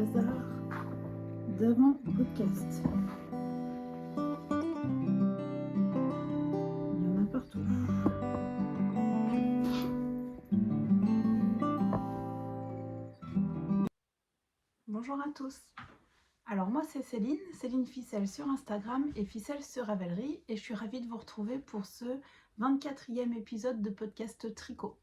hasard d'avant podcast. Il y en a partout. Bonjour à tous. Alors moi c'est Céline Ficelle sur Instagram et Ficelle sur Ravelry et je suis ravie de vous retrouver pour ce 24e épisode de podcast Tricot.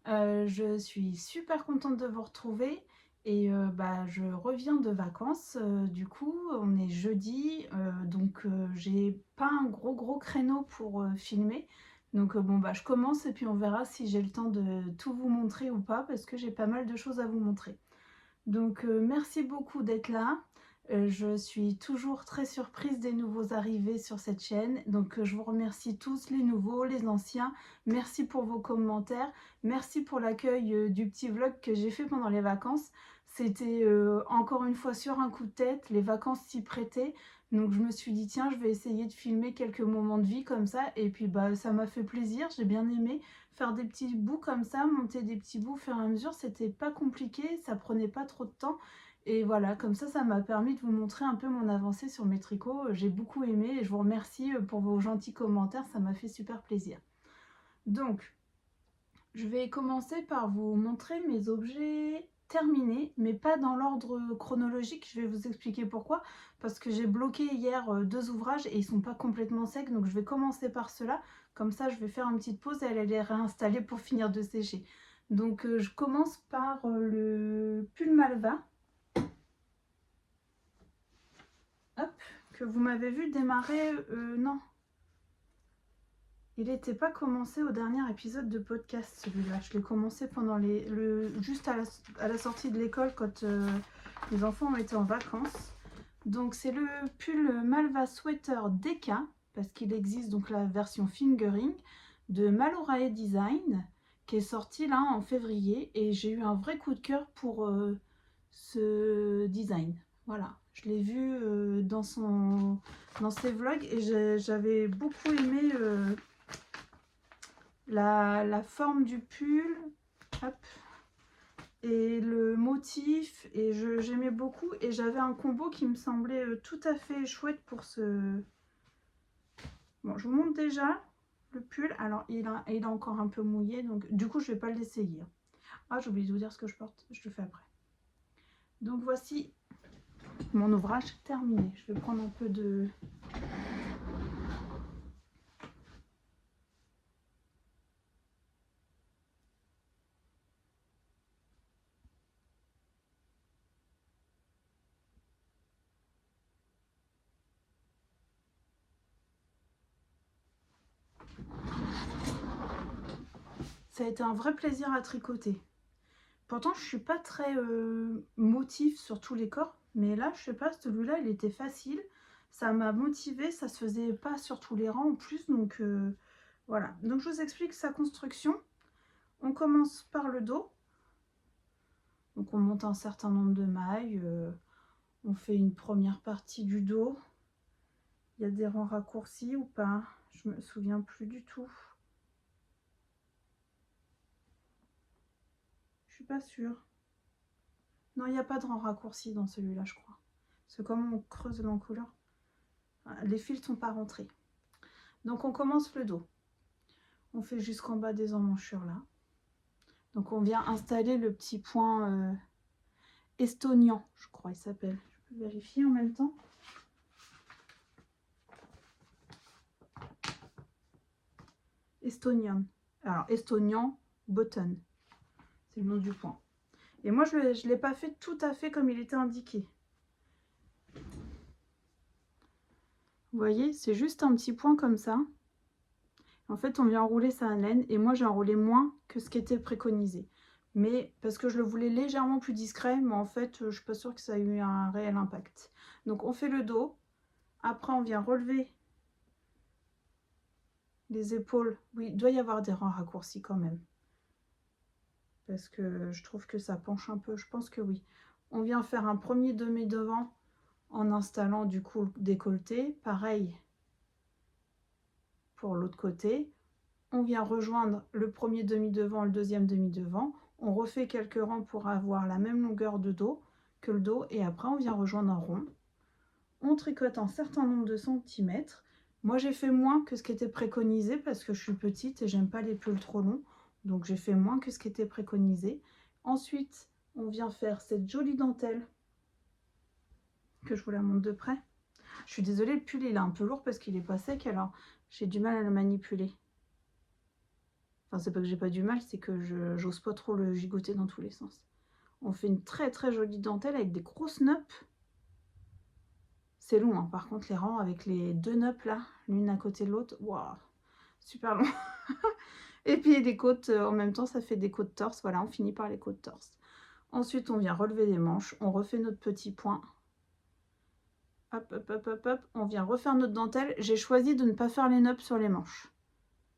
Je suis super contente de vous retrouver et je reviens de vacances. Du coup on est jeudi, donc j'ai pas un gros créneau pour filmer. Donc je commence et puis on verra si j'ai le temps de tout vous montrer ou pas parce que j'ai pas mal de choses à vous montrer. Donc merci beaucoup d'être là. Je suis toujours très surprise des nouveaux arrivés sur cette chaîne. Donc je vous remercie tous, les nouveaux, les anciens. Merci pour vos commentaires. Merci pour l'accueil du petit vlog que j'ai fait pendant les vacances. C'était encore une fois sur un coup de tête. Les vacances s'y prêtaient. Donc je me suis dit tiens, je vais essayer de filmer quelques moments de vie comme ça. Et puis ça m'a fait plaisir. J'ai bien aimé faire des petits bouts comme ça, monter des petits bouts au fur et à mesure. C'était pas compliqué, ça prenait pas trop de temps. Et voilà, comme ça m'a permis de vous montrer un peu mon avancée sur mes tricots. J'ai beaucoup aimé et je vous remercie pour vos gentils commentaires, ça m'a fait super plaisir. Donc, je vais commencer par vous montrer mes objets terminés, mais pas dans l'ordre chronologique. Je vais vous expliquer pourquoi. Parce que j'ai bloqué hier 2 ouvrages et ils sont pas complètement secs. Donc je vais commencer par ceux-là. Comme ça, je vais faire une petite pause et aller les réinstaller pour finir de sécher. Donc je commence par le pull Malva. Hop, que vous m'avez vu démarrer, non. Il n'était pas commencé au dernier épisode de podcast, celui-là. Je l'ai commencé pendant juste à la sortie de l'école, quand les enfants ont été en vacances. Donc c'est le pull Malva Sweater DK, parce qu'il existe donc la version fingering de Malorae Design, qui est sorti là en février. Et j'ai eu un vrai coup de cœur pour ce design. Voilà, je l'ai vu dans ses vlogs et j'avais beaucoup aimé la forme du pull, hop, et le motif, et j'aimais beaucoup, et j'avais un combo qui me semblait tout à fait chouette pour ce... Bon, je vous montre déjà le pull. Alors il est encore un peu mouillé, donc du coup je vais pas l'essayer. Ah, j'ai oublié de vous dire ce que je porte, je le fais après. Donc voici mon ouvrage terminé. Je vais prendre un peu de... Ça a été un vrai plaisir à tricoter. Pourtant, je suis pas très motif sur tous les corps, mais là, je sais pas, celui-là, il était facile. Ça m'a motivé, ça se faisait pas sur tous les rangs en plus, donc voilà. Donc, je vous explique sa construction. On commence par le dos. Donc, on monte un certain nombre de mailles. On fait une première partie du dos. Il y a des rangs raccourcis ou pas? Je me souviens plus du tout. Je suis pas sûre. Non, il n'y a pas de rang raccourci dans celui-là, je crois. Parce que comme on creuse l'encouleur, les fils ne sont pas rentrés. Donc on commence le dos. On fait jusqu'en bas des emmanchures là. Donc on vient installer le petit point estonian, je crois il s'appelle. Je peux vérifier en même temps. Estonian. Alors estonian button. C'est le nom du point. Et moi je ne l'ai pas fait tout à fait comme il était indiqué. Vous voyez, c'est juste un petit point comme ça. En fait, on vient enrouler ça à laine et moi j'ai enroulé moins que ce qui était préconisé. Mais parce que je le voulais légèrement plus discret, mais en fait, je suis pas sûre que ça ait eu un réel impact. Donc on fait le dos. Après, on vient relever les épaules. Oui, il doit y avoir des rangs raccourcis quand même. Parce que je trouve que ça penche un peu. Je pense que oui. On vient faire un premier demi-devant en installant du coup le décolleté. Pareil pour l'autre côté. On vient rejoindre le premier demi-devant, le deuxième demi-devant. On refait quelques rangs pour avoir la même longueur de dos. que le dos. Et après, on vient rejoindre un rond. On tricote un certain nombre de centimètres. Moi, j'ai fait moins que ce qui était préconisé parce que je suis petite et j'aime pas les pulls trop longs. Donc, j'ai fait moins que ce qui était préconisé. Ensuite, on vient faire cette jolie dentelle que je vous la montre de près. Je suis désolée, le pull, il est un peu lourd parce qu'il est pas sec, alors j'ai du mal à le manipuler. Enfin, c'est pas que j'ai pas du mal, c'est que j'ose pas trop le gigoter dans tous les sens. On fait une très très jolie dentelle avec des grosses noppes. C'est long, hein. Par contre, les rangs avec les deux noppes là, l'une à côté de l'autre, waouh, super long. Et puis des côtes, en même temps, ça fait des côtes torse. Voilà, on finit par les côtes torse. Ensuite, on vient relever les manches, on refait notre petit point. Hop, hop, hop, hop, hop. On vient refaire notre dentelle. J'ai choisi de ne pas faire les noppes sur les manches.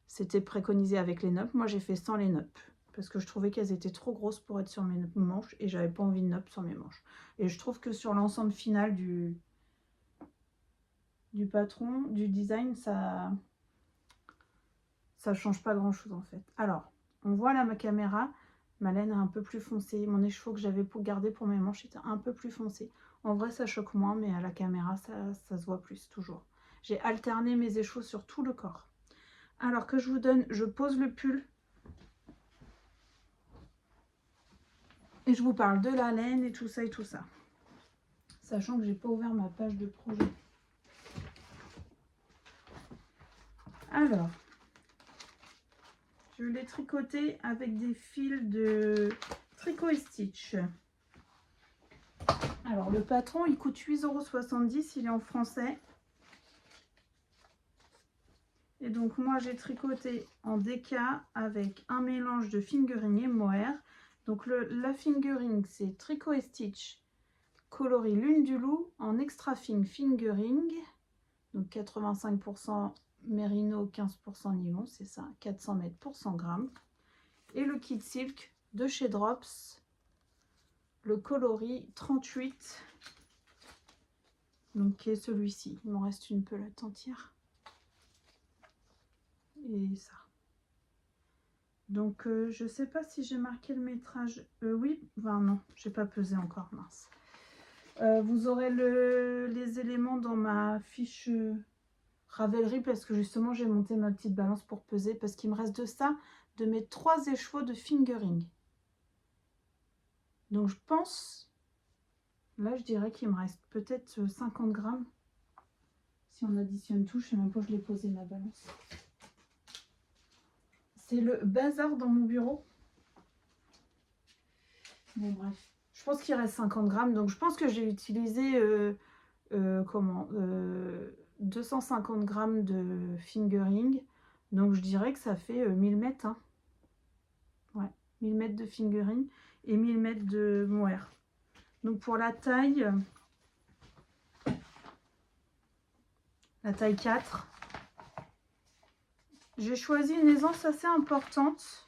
C'était préconisé avec les noppes. Moi, j'ai fait sans les noppes. Parce que je trouvais qu'elles étaient trop grosses pour être sur mes manches. Et j'avais pas envie de noppes sur mes manches. Et je trouve que sur l'ensemble final du patron, du design, ça change pas grand chose en fait. Alors, on voit là ma caméra. Ma laine est un peu plus foncée. Mon écheveau que j'avais pour garder pour mes manches était un peu plus foncé. En vrai, ça choque moins, mais à la caméra, ça se voit plus, toujours. J'ai alterné mes écheveaux sur tout le corps. Alors que je vous donne, je pose le pull. Et je vous parle de la laine et tout ça et tout ça. Sachant que j'ai pas ouvert ma page de projet. Alors, je l'ai tricoté avec des fils de Tricot et Stitch. Alors, le patron, il coûte 8,70 €, il est en français. Et donc, moi, j'ai tricoté en DK avec un mélange de fingering et mohair. Donc, la fingering, c'est Tricot et Stitch, coloris Lune du Loup, en extra fine fingering. Donc, 85% mérino, 15% nylon, c'est ça, 400 mètres pour 100 grammes. Et le kit silk de chez Drops, le coloris 38, donc qui est celui-ci. Il m'en reste une pelote entière. Et ça. Donc, je sais pas si j'ai marqué le métrage. Oui, enfin non, j'ai pas pesé encore, mince. Vous aurez les éléments dans ma fiche Ravelry parce que justement, j'ai monté ma petite balance pour peser parce qu'il me reste de ça, de mes 3 écheveaux de fingering. Donc, je pense, là, je dirais qu'il me reste peut-être 50 grammes. Si on additionne tout, je sais même pas où je l'ai posé ma balance. C'est le bazar dans mon bureau. Bon, bref. Je pense qu'il reste 50 grammes. Donc, je pense que j'ai utilisé 250 grammes de fingering. Donc, je dirais que ça fait 1000 mètres. Hein. Ouais, 1000 mètres de fingering et 1000 mètres de mohair. Donc, pour la taille 4, j'ai choisi une aisance assez importante.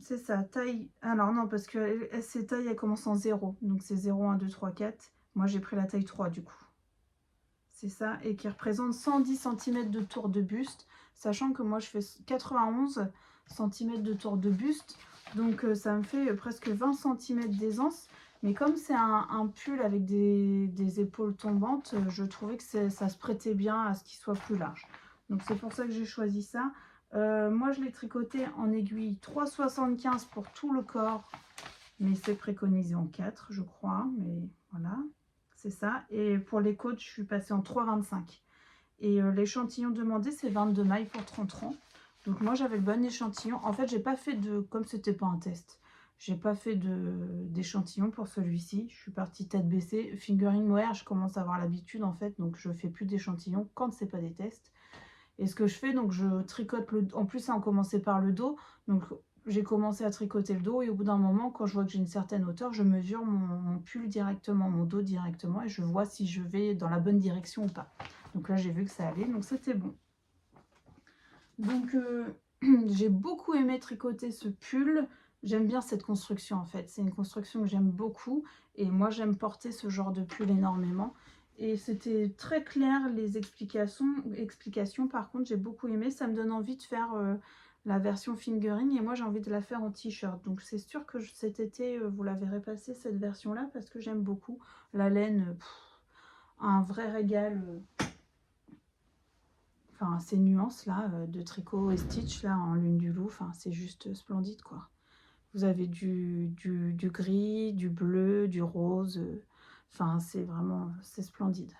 C'est ça, taille... Alors non, parce que ces tailles, elles commencent en 0. Donc c'est 0, 1, 2, 3, 4. Moi, j'ai pris la taille 3 du coup. C'est ça, et qui représente 110 cm de tour de buste. Sachant que moi, je fais 91 cm de tour de buste. Donc ça me fait presque 20 cm d'aisance. Mais comme c'est un pull avec des épaules tombantes, je trouvais que ça se prêtait bien à ce qu'il soit plus large. Donc c'est pour ça que j'ai choisi ça. Moi, je l'ai tricoté en aiguille 3,75 pour tout le corps, mais c'est préconisé en 4, je crois. Mais voilà, c'est ça. Et pour les côtes, je suis passée en 3,25. Et l'échantillon demandé, c'est 22 mailles pour 30 rangs. Donc moi, j'avais le bon échantillon. En fait, j'ai pas fait de... Comme c'était pas un test, j'ai pas fait d'échantillon pour celui-ci. Je suis partie tête baissée. Fingering mohair, je commence à avoir l'habitude en fait. Donc je fais plus d'échantillon quand c'est pas des tests. Et ce que je fais, donc je tricote le... En plus, ça a commencé par le dos. Donc j'ai commencé à tricoter le dos. Et au bout d'un moment, quand je vois que j'ai une certaine hauteur, je mesure mon pull directement, mon dos directement. Et je vois si je vais dans la bonne direction ou pas. Donc là, j'ai vu que ça allait. Donc c'était bon. Donc j'ai beaucoup aimé tricoter ce pull. J'aime bien cette construction en fait. C'est une construction que j'aime beaucoup. Et moi, j'aime porter ce genre de pull énormément. Et c'était très clair les explications. Par contre, j'ai beaucoup aimé. Ça me donne envie de faire la version fingering et moi j'ai envie de la faire en t-shirt. Donc c'est sûr que cet été, vous la verrez passer cette version-là parce que j'aime beaucoup. La laine, un vrai régal. Enfin, ces nuances-là de tricot et stitch là en lune du loup, enfin, c'est juste splendide quoi. Vous avez du gris, du bleu, du rose. Enfin, c'est vraiment, c'est splendide.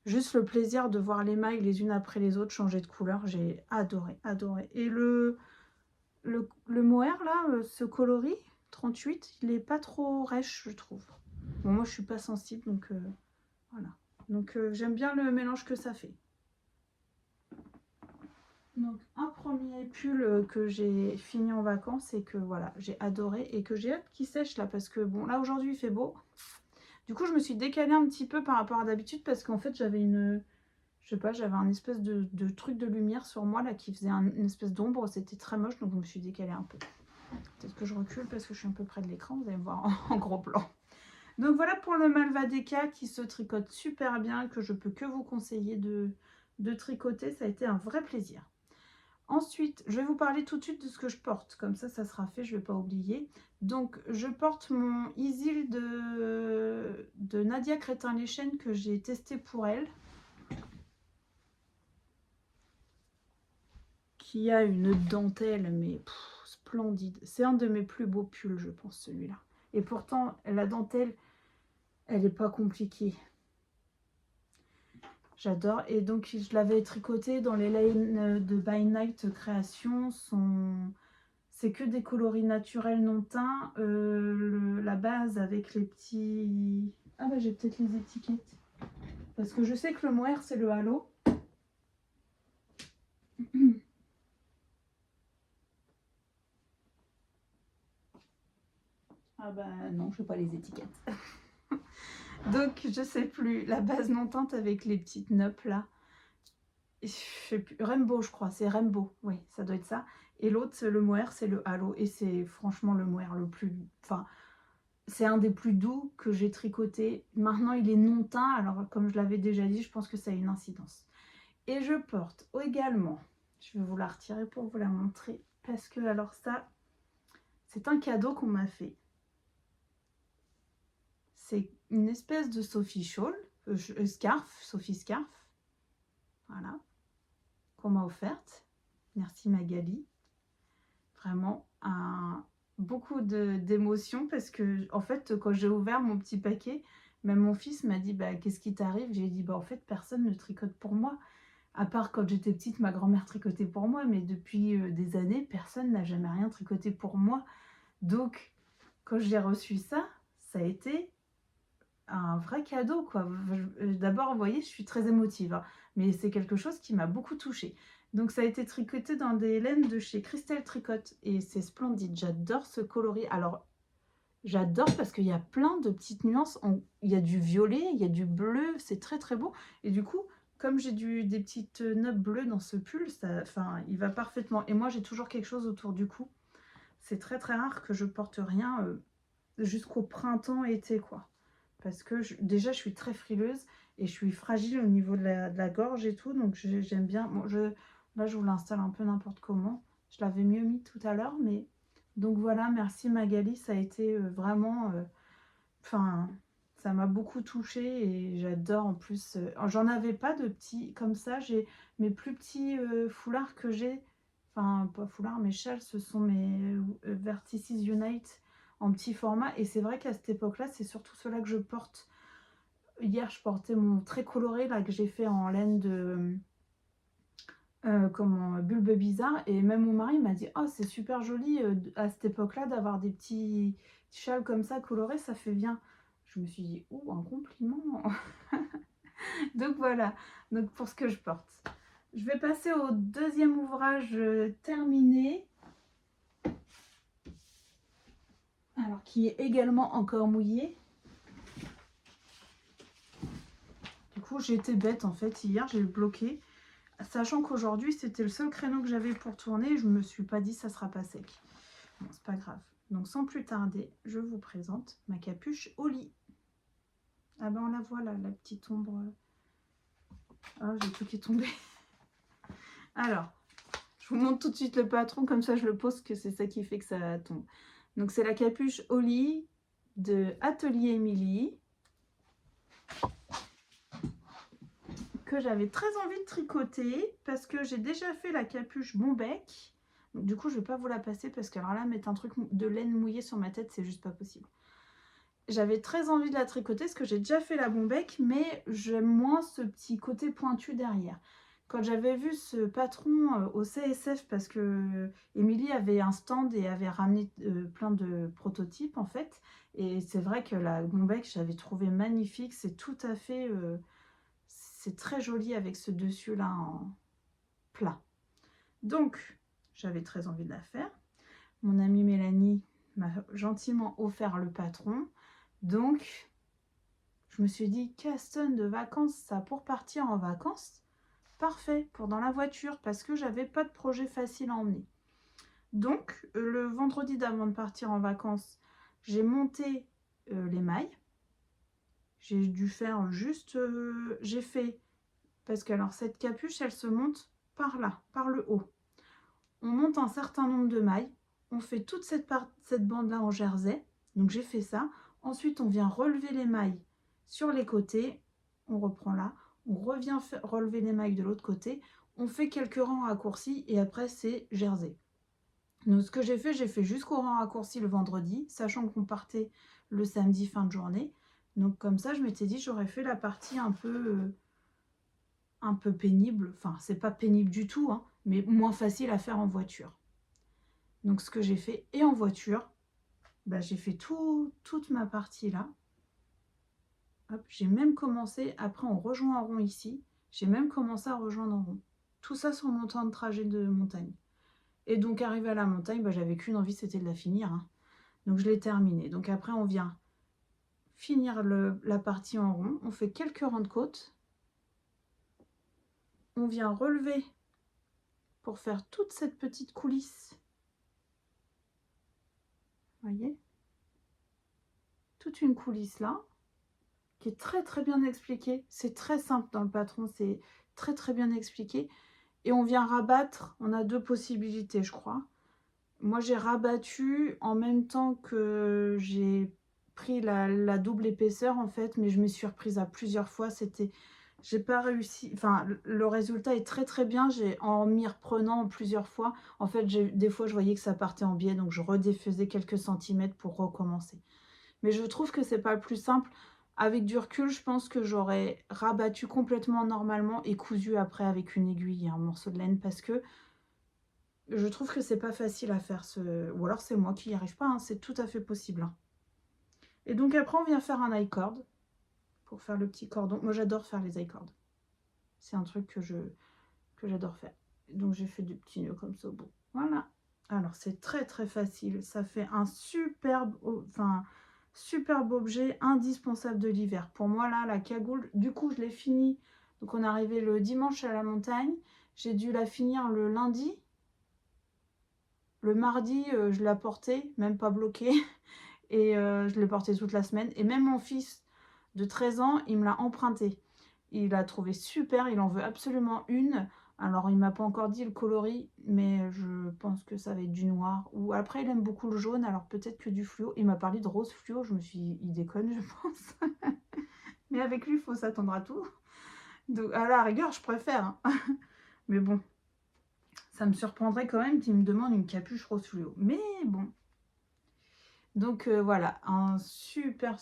Juste le plaisir de voir les mailles les unes après les autres changer de couleur, j'ai adoré, adoré. Et le mohair là, ce coloris 38, il est pas trop rêche je trouve. Bon, moi je suis pas sensible donc voilà. Donc j'aime bien le mélange que ça fait. Donc un premier pull que j'ai fini en vacances et que voilà, j'ai adoré et que j'ai hâte qu'il sèche là parce que bon là aujourd'hui il fait beau. Du coup, je me suis décalée un petit peu par rapport à d'habitude parce qu'en fait, j'avais une... Je sais pas, j'avais un espèce de truc de lumière sur moi là qui faisait une espèce d'ombre. C'était très moche, donc je me suis décalée un peu. Peut-être que je recule parce que je suis un peu près de l'écran. Vous allez me voir en gros plan. Donc voilà pour le Malvadeka qui se tricote super bien, que je peux que vous conseiller de tricoter. Ça a été un vrai plaisir. Ensuite, je vais vous parler tout de suite de ce que je porte. Comme ça sera fait, je ne vais pas oublier. Donc, je porte mon Isil de Nadia Crétin-Lechaine que j'ai testé pour elle. Qui a une dentelle, mais splendide. C'est un de mes plus beaux pulls, je pense, celui-là. Et pourtant, la dentelle, elle n'est pas compliquée. J'adore. Et donc, je l'avais tricoté dans les laines de By Night Création. C'est que des coloris naturels non teints. La base avec les petits... Ah bah j'ai peut-être les étiquettes. Parce que je sais que le mohair c'est le halo. Ah bah non, je n'ai pas les étiquettes. Donc je sais plus. La base non teinte avec les petites noppes là. Je sais plus. Rainbow je crois. C'est Rainbow. Oui, ça doit être ça. Et l'autre, le mohair, c'est le halo. Et c'est franchement le mohair le plus... Enfin... C'est un des plus doux que j'ai tricoté. Maintenant, il est non teint. Alors, comme je l'avais déjà dit, je pense que ça a une incidence. Et je porte également, je vais vous la retirer pour vous la montrer. Parce que, alors ça, c'est un cadeau qu'on m'a fait. C'est une espèce de Sophie Shawl, scarf, Sophie Scarf. Voilà. Qu'on m'a offerte. Merci Magali. Vraiment, beaucoup d'émotions parce que, en fait, quand j'ai ouvert mon petit paquet, même mon fils m'a dit bah, qu'est-ce qui t'arrive? J'ai dit bah, en fait, personne ne tricote pour moi. À part quand j'étais petite, ma grand-mère tricotait pour moi, mais depuis des années, personne n'a jamais rien tricoté pour moi. Donc, quand j'ai reçu ça, ça a été un vrai cadeau, quoi. D'abord, vous voyez, je suis très émotive, hein, mais c'est quelque chose qui m'a beaucoup touchée. Donc, ça a été tricoté dans des laines de chez Christelle Tricotte, et c'est splendide. J'adore ce coloris. Alors, j'adore parce qu'il y a plein de petites nuances. Il y a du violet, il y a du bleu, c'est très très beau. Et du coup, comme j'ai des petites notes bleues dans ce pull, il va parfaitement. Et moi, j'ai toujours quelque chose autour du cou. C'est très très rare que je porte rien jusqu'au printemps-été, quoi. Parce que déjà, je suis très frileuse et je suis fragile au niveau de la gorge et tout. Donc, j'aime bien. Bon, là, je vous l'installe un peu n'importe comment. Je l'avais mieux mis tout à l'heure, mais... Donc voilà, merci Magali, ça a été vraiment... Enfin, ça m'a beaucoup touchée et j'adore en plus... J'en avais pas de petits comme ça, j'ai mes plus petits foulards que j'ai. Enfin, pas foulards, mes châles, ce sont mes Vertices Unite en petit format. Et c'est vrai qu'à cette époque-là, c'est surtout ceux-là que je porte. Hier, je portais mon très coloré là que j'ai fait en laine de... comment Bulbe Bizarre, et même mon mari m'a dit oh c'est super joli à cette époque là d'avoir des petits châles comme ça colorés, ça fait bien. Je me suis dit oh un compliment. Donc voilà, donc pour ce que je porte, je vais passer au deuxième ouvrage terminé, alors qui est également encore mouillé. Du coup j'ai été bête en fait, hier j'ai bloqué, sachant qu'aujourd'hui c'était le seul créneau que j'avais pour tourner. Je me suis pas dit ça sera pas sec. Bon, c'est pas grave. Donc sans plus tarder, je vous présente ma capuche au lit. Ah ben on la voit là, la petite ombre. Ah, j'ai tout qui est tombé. Alors, Je vous montre tout de suite le patron, comme ça je le pose, que c'est ça qui fait que ça tombe. Donc c'est la capuche Oli de Atelier Émilie, que j'avais très envie de tricoter, parce que j'ai déjà fait la capuche Bombec. Donc, du coup, je ne vais pas vous la passer, parce que alors là, mettre un truc de laine mouillée sur ma tête, c'est juste pas possible. J'avais très envie de la tricoter, parce que j'ai déjà fait la Bombec, mais j'aime moins ce petit côté pointu derrière. Quand j'avais vu ce patron au CSF, parce que Émilie avait un stand et avait ramené plein de prototypes en fait, et c'est vrai que la Bombec, j'avais trouvé magnifique, c'est tout à fait, c'est très joli avec ce dessus là en plat. Donc j'avais très envie de la faire. Mon amie Mélanie m'a gentiment offert le patron, donc je me suis dit, Caston de vacances, ça pour partir en vacances, parfait pour dans la voiture, parce que j'avais pas de projet facile à emmener. Donc le vendredi d'avant de partir en vacances, j'ai monté les mailles. J'ai dû faire juste, j'ai fait, parce que alors cette capuche elle se monte par là, par le haut. On monte un certain nombre de mailles, on fait toute cette bande là en jersey, donc j'ai fait ça. Ensuite on vient relever les mailles sur les côtés, on reprend là, on revient relever les mailles de l'autre côté, on fait quelques rangs raccourcis et après c'est jersey. Donc ce que j'ai fait jusqu'au rang raccourci le vendredi, sachant qu'on partait le samedi fin de journée. Donc comme ça je m'étais dit j'aurais fait la partie un peu pénible, enfin c'est pas pénible du tout, hein, mais moins facile à faire en voiture. Donc ce que j'ai fait, et en voiture, bah, j'ai fait toute ma partie là. J'ai même commencé, après on rejoint en rond ici, j'ai même commencé à rejoindre en rond. Tout ça sur mon temps de trajet de montagne. Et donc arrivé à la montagne, bah, j'avais qu'une envie, c'était de la finir. Hein. Donc je l'ai terminée. Donc après on vient finir la partie en rond, on fait quelques rangs de côte. On vient relever pour faire toute cette petite coulisse. Vous voyez? Toute une coulisse là, qui est très bien expliquée. C'est très simple dans le patron, c'est très bien expliqué. Et on vient rabattre, on a deux possibilités je crois. Moi j'ai rabattu en même temps que j'ai pris la double épaisseur en fait, mais je me suis reprise à plusieurs fois, j'ai pas réussi, enfin le résultat est très bien, en m'y reprenant plusieurs fois, en fait des fois je voyais que ça partait en biais, donc je redéfaisais quelques centimètres pour recommencer. Mais je trouve que c'est pas le plus simple. Avec du recul, je pense que j'aurais rabattu complètement normalement et cousu après avec une aiguille et un morceau de laine, parce que je trouve que c'est pas facile à faire ou alors c'est moi qui n'y arrive pas, hein, c'est tout à fait possible. Hein. Et donc après on vient faire un I-cord pour faire le petit cordon. Moi j'adore faire les I-cords. C'est un truc que j'adore faire. Donc j'ai fait du petit nœud comme ça au bout. Voilà. Alors c'est très facile. Ça fait un superbe objet indispensable de l'hiver. Pour moi là, la cagoule, du coup je l'ai fini. Donc on est arrivé le dimanche à la montagne. J'ai dû la finir le lundi. Le mardi, je l'ai portée, même pas bloquée. Et je l'ai portée toute la semaine. Et même mon fils de 13 ans, il me l'a emprunté. Il l'a trouvé super, il en veut absolument une. Alors il m'a pas encore dit le coloris, mais je pense que ça va être du noir. Ou après il aime beaucoup le jaune, alors peut-être que du fluo. Il m'a parlé de rose fluo, je me suis dit, il déconne je pense. Mais avec lui, il faut s'attendre à tout. Donc à la rigueur, je préfère. Hein. Mais bon, ça me surprendrait quand même qu'il me demande une capuche rose fluo. Mais bon. Donc voilà, un super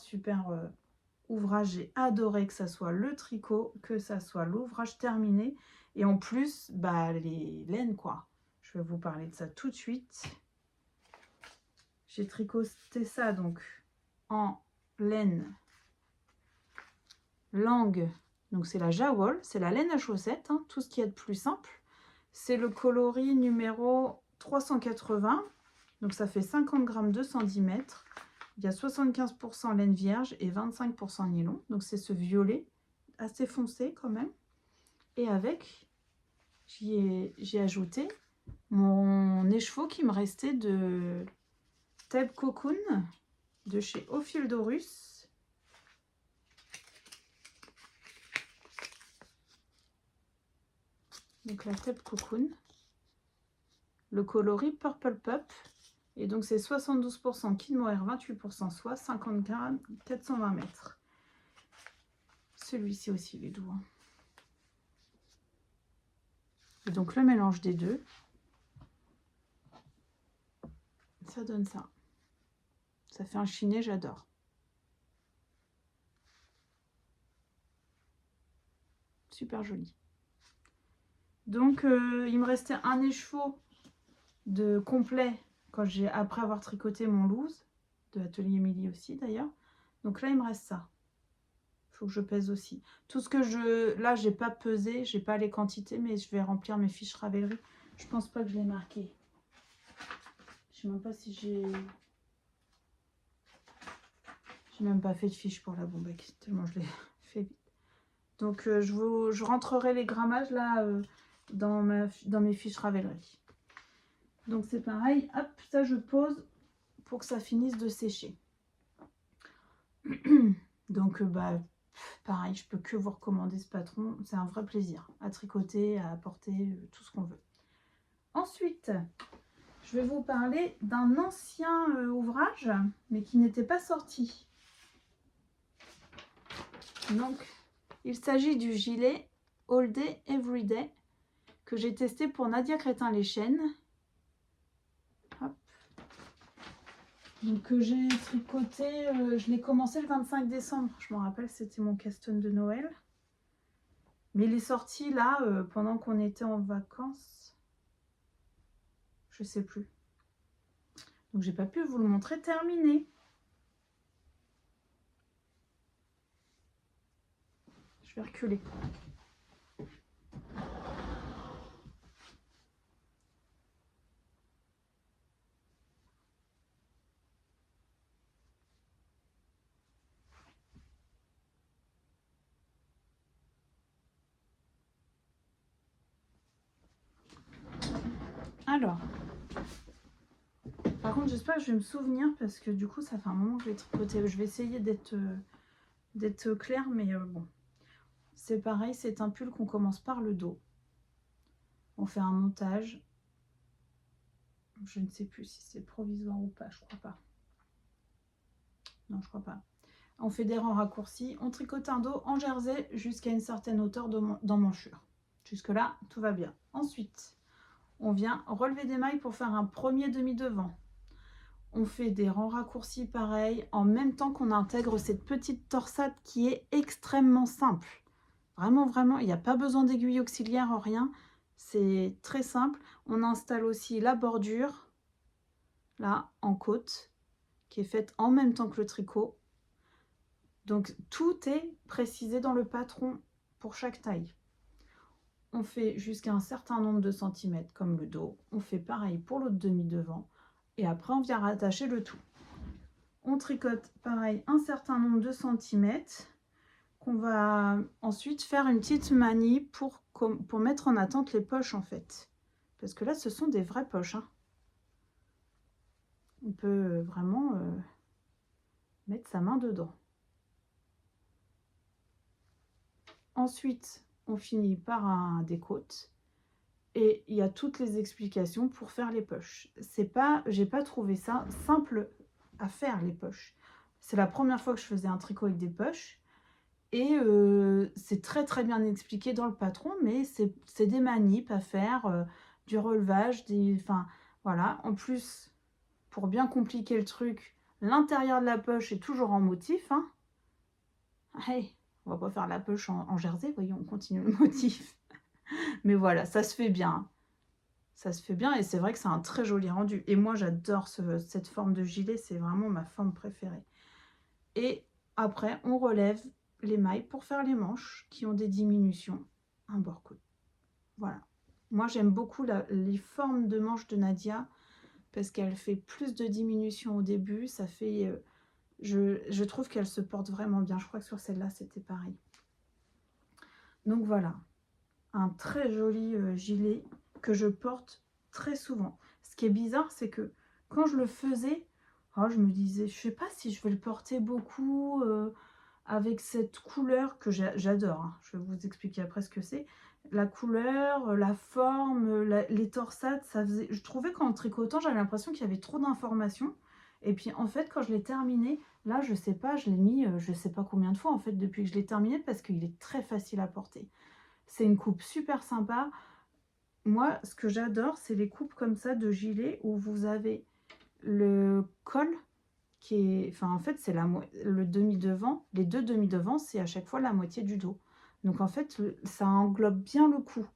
ouvrage. J'ai adoré que ça soit le tricot, que ça soit l'ouvrage terminé. Et en plus, bah, les laines, quoi. Je vais vous parler de ça tout de suite. J'ai tricoté ça donc en laine langue. Donc c'est la Jawol, c'est la laine à chaussettes, hein, tout ce qui est de plus simple. C'est le coloris numéro 380. Donc ça fait 50 grammes 210 cm. Il y a 75% laine vierge et 25% nylon. Donc c'est ce violet assez foncé quand même. Et avec, j'ai ajouté mon écheveau qui me restait de Thebe Cocoon de chez Ophildorus. Donc la Thebe Cocoon. le coloris Purple Pup. Et donc c'est 72% Kid Mohair, 28% soie, 50 grammes, 420 mètres. Celui-ci aussi, il est doux. Et donc le mélange des deux, ça donne ça. Ça fait un chiné, j'adore. Super joli. Donc il me restait un écheveau de complet après avoir tricoté mon loose, de Atelier Émilie aussi d'ailleurs. Donc là il me reste ça. Il faut que je pèse aussi. Tout ce que là j'ai pas pesé, j'ai pas les quantités, mais je vais remplir mes fiches Ravelry. Je pense pas que je l'ai marqué. Je sais même pas si j'ai même pas fait de fiche pour la bombec, tellement je l'ai fait vite. Donc je rentrerai les grammages là dans mes fiches Ravelry. Donc c'est pareil, hop, ça je pose pour que ça finisse de sécher. Donc pareil, je peux que vous recommander ce patron, c'est un vrai plaisir à tricoter, à porter, tout ce qu'on veut. Ensuite, je vais vous parler d'un ancien ouvrage, mais qui n'était pas sorti. Donc, il s'agit du gilet All Day Every Day que j'ai testé pour Nadia Crétin-Leschaine. Donc j'ai tricoté, je l'ai commencé le 25 décembre, je me rappelle, c'était mon caston de Noël. Mais il est sorti là, pendant qu'on était en vacances. Je sais plus. Donc j'ai pas pu vous le montrer terminé. Je vais reculer. Alors, par contre, j'espère que je vais me souvenir parce que du coup, ça fait un moment que je l'ai tricoté. Je vais essayer d'être claire, mais bon. C'est pareil, c'est un pull qu'on commence par le dos. On fait un montage. Je ne sais plus si c'est provisoire ou pas, je crois pas. Non, je crois pas. On fait des rangs raccourcis. On tricote un dos en jersey jusqu'à une certaine hauteur d'emmanchure. Jusque-là, tout va bien. Ensuite, on vient relever des mailles pour faire un premier demi-devant. On fait des rangs raccourcis pareil, en même temps qu'on intègre cette petite torsade qui est extrêmement simple. Vraiment, vraiment, il n'y a pas besoin d'aiguille auxiliaire, rien. C'est très simple. On installe aussi la bordure, là, en côte, qui est faite en même temps que le tricot. Donc, tout est précisé dans le patron pour chaque taille. On fait jusqu'à un certain nombre de centimètres, comme le dos. On fait pareil pour l'autre demi-devant. Et après, on vient rattacher le tout. On tricote pareil un certain nombre de centimètres qu'on va ensuite faire une petite manie pour mettre en attente les poches en fait. Parce que là, ce sont des vraies poches. Hein. On peut vraiment mettre sa main dedans. Ensuite, on finit par un décote. Et il y a toutes les explications pour faire les poches. J'ai pas trouvé ça simple à faire les poches. C'est la première fois que je faisais un tricot avec des poches. Et c'est très très bien expliqué dans le patron, mais c'est des manips à faire, du relevage, enfin voilà. En plus, pour bien compliquer le truc, l'intérieur de la poche est toujours en motif. Hein. Hey, on va pas faire la poche en jersey, voyons, on continue le motif. Mais voilà, ça se fait bien. Ça se fait bien et c'est vrai que c'est un très joli rendu. Et moi, j'adore cette forme de gilet, c'est vraiment ma forme préférée. Et après, on relève les mailles pour faire les manches qui ont des diminutions, un bord-côte. Voilà. Moi, j'aime beaucoup les formes de manches de Nadia parce qu'elle fait plus de diminution au début. Ça fait, je trouve qu'elle se porte vraiment bien. Je crois que sur celle-là, c'était pareil. Donc voilà, un très joli gilet que je porte très souvent. Ce qui est bizarre, c'est que quand je le faisais, oh, je me disais, je sais pas si je vais le porter beaucoup avec cette couleur que j'adore. Hein. Je vais vous expliquer après ce que c'est. La couleur, la forme, les torsades, ça faisait... Je trouvais qu'en tricotant, j'avais l'impression qu'il y avait trop d'informations. Et puis en fait, quand je l'ai terminé, là, je sais pas, je l'ai mis, je sais pas combien de fois en fait depuis que je l'ai terminé parce qu'il est très facile à porter. C'est une coupe super sympa. Moi, ce que j'adore, c'est les coupes comme ça de gilet où vous avez le col qui est... Enfin, en fait, c'est le demi-devant. Les deux demi-devants, c'est à chaque fois la moitié du dos. Donc en fait, ça englobe bien le cou.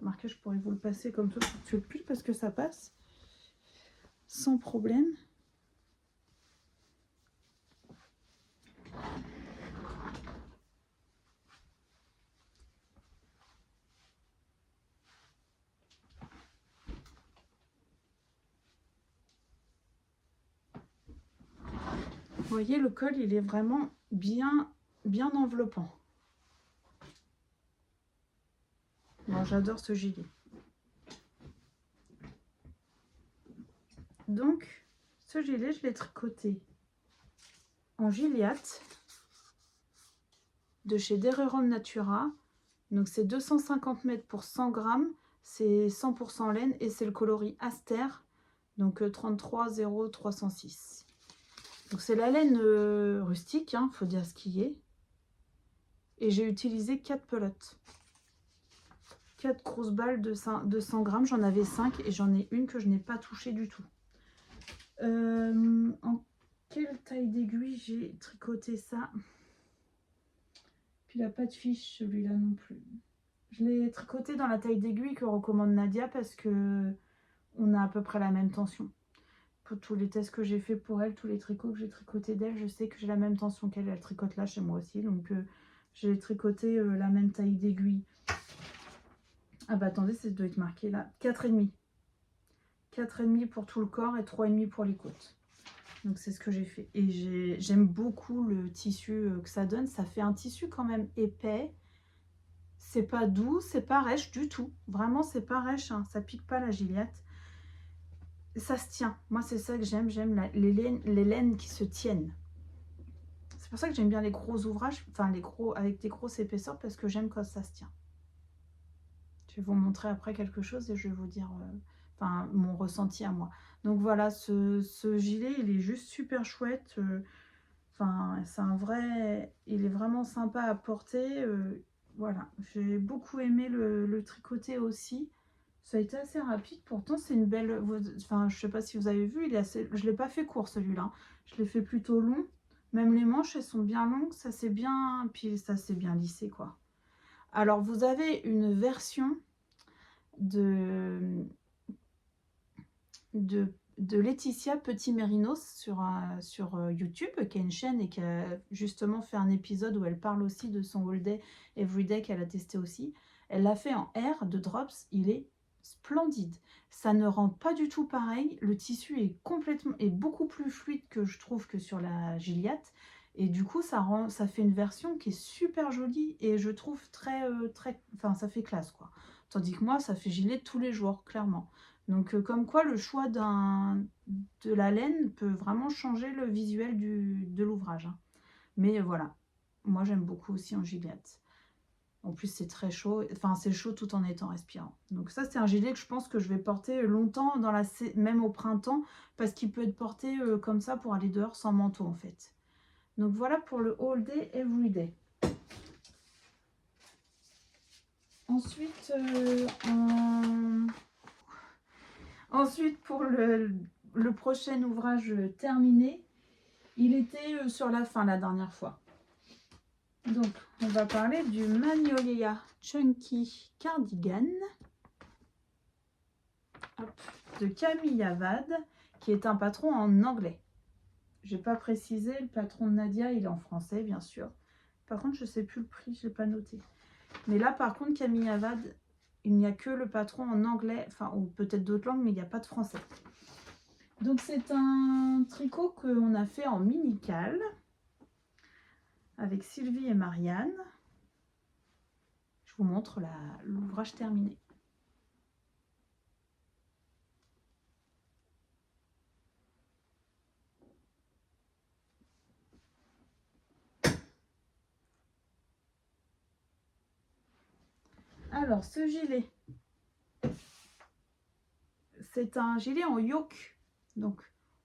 Remarquez, je pourrais vous le passer comme ça tout de suite parce que ça passe sans problème. Vous voyez, le col, il est vraiment bien enveloppant. Bon, j'adore ce gilet. Donc, ce gilet, je l'ai tricoté en Gilliatt de chez Dereron Natura. Donc, c'est 250 mètres pour 100 grammes. C'est 100% laine et c'est le coloris Aster. Donc, 33 0306. Donc, c'est la laine rustique, hein, faut dire ce qui est. Et j'ai utilisé 4 pelotes. 4 grosses balles de 100 grammes. J'en avais 5 et j'en ai une que je n'ai pas touchée du tout. En quelle taille d'aiguille j'ai tricoté ça? Puis il n'a pas de fiche celui-là non plus. Je l'ai tricoté dans la taille d'aiguille que recommande Nadia parce que on a à peu près la même tension. Pour tous les tests que j'ai fait pour elle, tous les tricots que j'ai tricotés d'elle, je sais que j'ai la même tension qu'elle. Elle tricote là chez moi aussi. Donc j'ai tricoté la même taille d'aiguille. Ah bah attendez, ça doit être marqué là. 4,5. 4,5 pour tout le corps et 3,5 pour les côtes. Donc c'est ce que j'ai fait. Et j'aime beaucoup le tissu que ça donne. Ça fait un tissu quand même épais. C'est pas doux, c'est pas rêche du tout. Vraiment, c'est pas rêche, hein. Ça pique pas la Gilliatt. Ça se tient. Moi, c'est ça que j'aime. J'aime les laines qui se tiennent. C'est pour ça que j'aime bien les gros ouvrages, enfin les gros avec des grosses épaisseurs, parce que j'aime quand ça se tient. Je vais vous montrer après quelque chose et je vais vous dire enfin, mon ressenti à moi. Donc voilà, ce gilet, il est juste super chouette. Enfin, c'est un vrai... Il est vraiment sympa à porter. Voilà, j'ai beaucoup aimé le tricoter aussi. Ça a été assez rapide. Pourtant, c'est une belle... Enfin, je sais pas si vous avez vu, il est assez... je ne l'ai pas fait court celui-là. Je l'ai fait plutôt long. Même les manches, elles sont bien longues. Ça s'est bien... Puis ça s'est bien lissé, quoi. Alors, vous avez une version de Laetitia Petit Mérinos sur YouTube, qui a une chaîne et qui a justement fait un épisode où elle parle aussi de son All Day Everyday qu'elle a testé aussi. Elle l'a fait en R de Drops, il est splendide. Ça ne rend pas du tout pareil. Le tissu est beaucoup plus fluide que je trouve que sur la Gilliatt. Et du coup, ça fait une version qui est super jolie et je trouve enfin, ça fait classe, quoi. Tandis que moi, ça fait gilet tous les jours, clairement. Donc, comme quoi, le choix de la laine peut vraiment changer le visuel de l'ouvrage, hein. Mais voilà, moi, j'aime beaucoup aussi en Gilliatt. En plus, c'est très chaud. Enfin, c'est chaud tout en étant respirant. Donc ça, c'est un gilet que je pense que je vais porter longtemps, même au printemps, parce qu'il peut être porté comme ça pour aller dehors sans manteau, en fait. Donc voilà pour le All Day Everyday. Ensuite, Ensuite, pour le prochain ouvrage terminé, il était sur la fin la dernière fois. Donc, on va parler du Magnolia Chunky Cardigan de Camille Avad, qui est un patron en anglais. Je n'ai pas précisé, le patron de Nadia, il est en français, bien sûr. Par contre, je ne sais plus le prix, je ne l'ai pas noté. Mais là, par contre, Camille Avad, il n'y a que le patron en anglais, enfin, ou peut-être d'autres langues, mais il n'y a pas de français. Donc, c'est un tricot qu'on a fait en mini-cale avec Sylvie et Marianne. Je vous montre l'ouvrage terminé. Alors, ce gilet, c'est un gilet en yoke. Donc,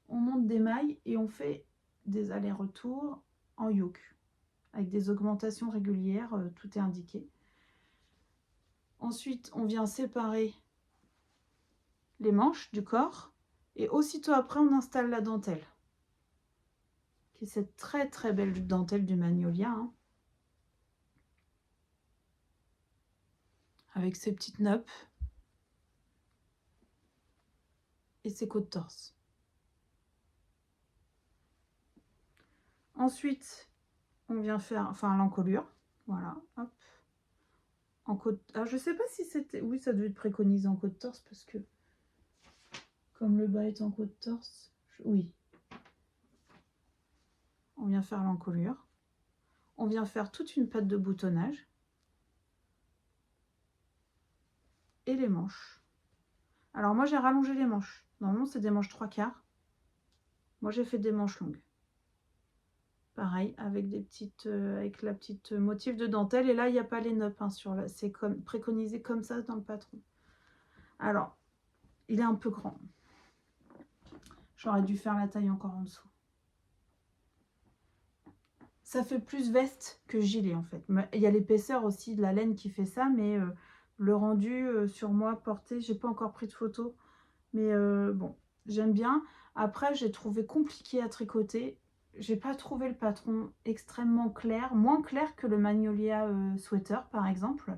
on monte des mailles et on fait des allers-retours en yoke. Avec des augmentations régulières, tout est indiqué. Ensuite, on vient séparer les manches du corps. Et aussitôt après, on installe la dentelle. Qui est cette très très belle dentelle du Magnolia. Hein. Avec ses petites nappes. Et ses côtes torse. Ensuite, on vient faire l'encolure. Voilà, hop. En côte... Ah, je sais pas si c'était... Oui, ça devait être préconisé en côte torse parce que... Comme le bas est en côte torse... Oui. On vient faire l'encolure. On vient faire toute une patte de boutonnage. Et les manches. Alors moi, j'ai rallongé les manches. Normalement, c'est des manches 3/4. Moi, j'ai fait des manches longues. Pareil, avec des petites, avec la petite motif de dentelle. Et là, il n'y a pas les noppes. Hein, c'est comme préconisé comme ça dans le patron. Alors, il est un peu grand. J'aurais dû faire la taille encore en dessous. Ça fait plus veste que gilet en fait. Il y a l'épaisseur aussi de la laine qui fait ça, mais le rendu sur moi porté, j'ai pas encore pris de photo. Mais bon, j'aime bien. Après, j'ai trouvé compliqué à tricoter. J'ai pas trouvé le patron extrêmement clair, moins clair que le Magnolia Sweater par exemple.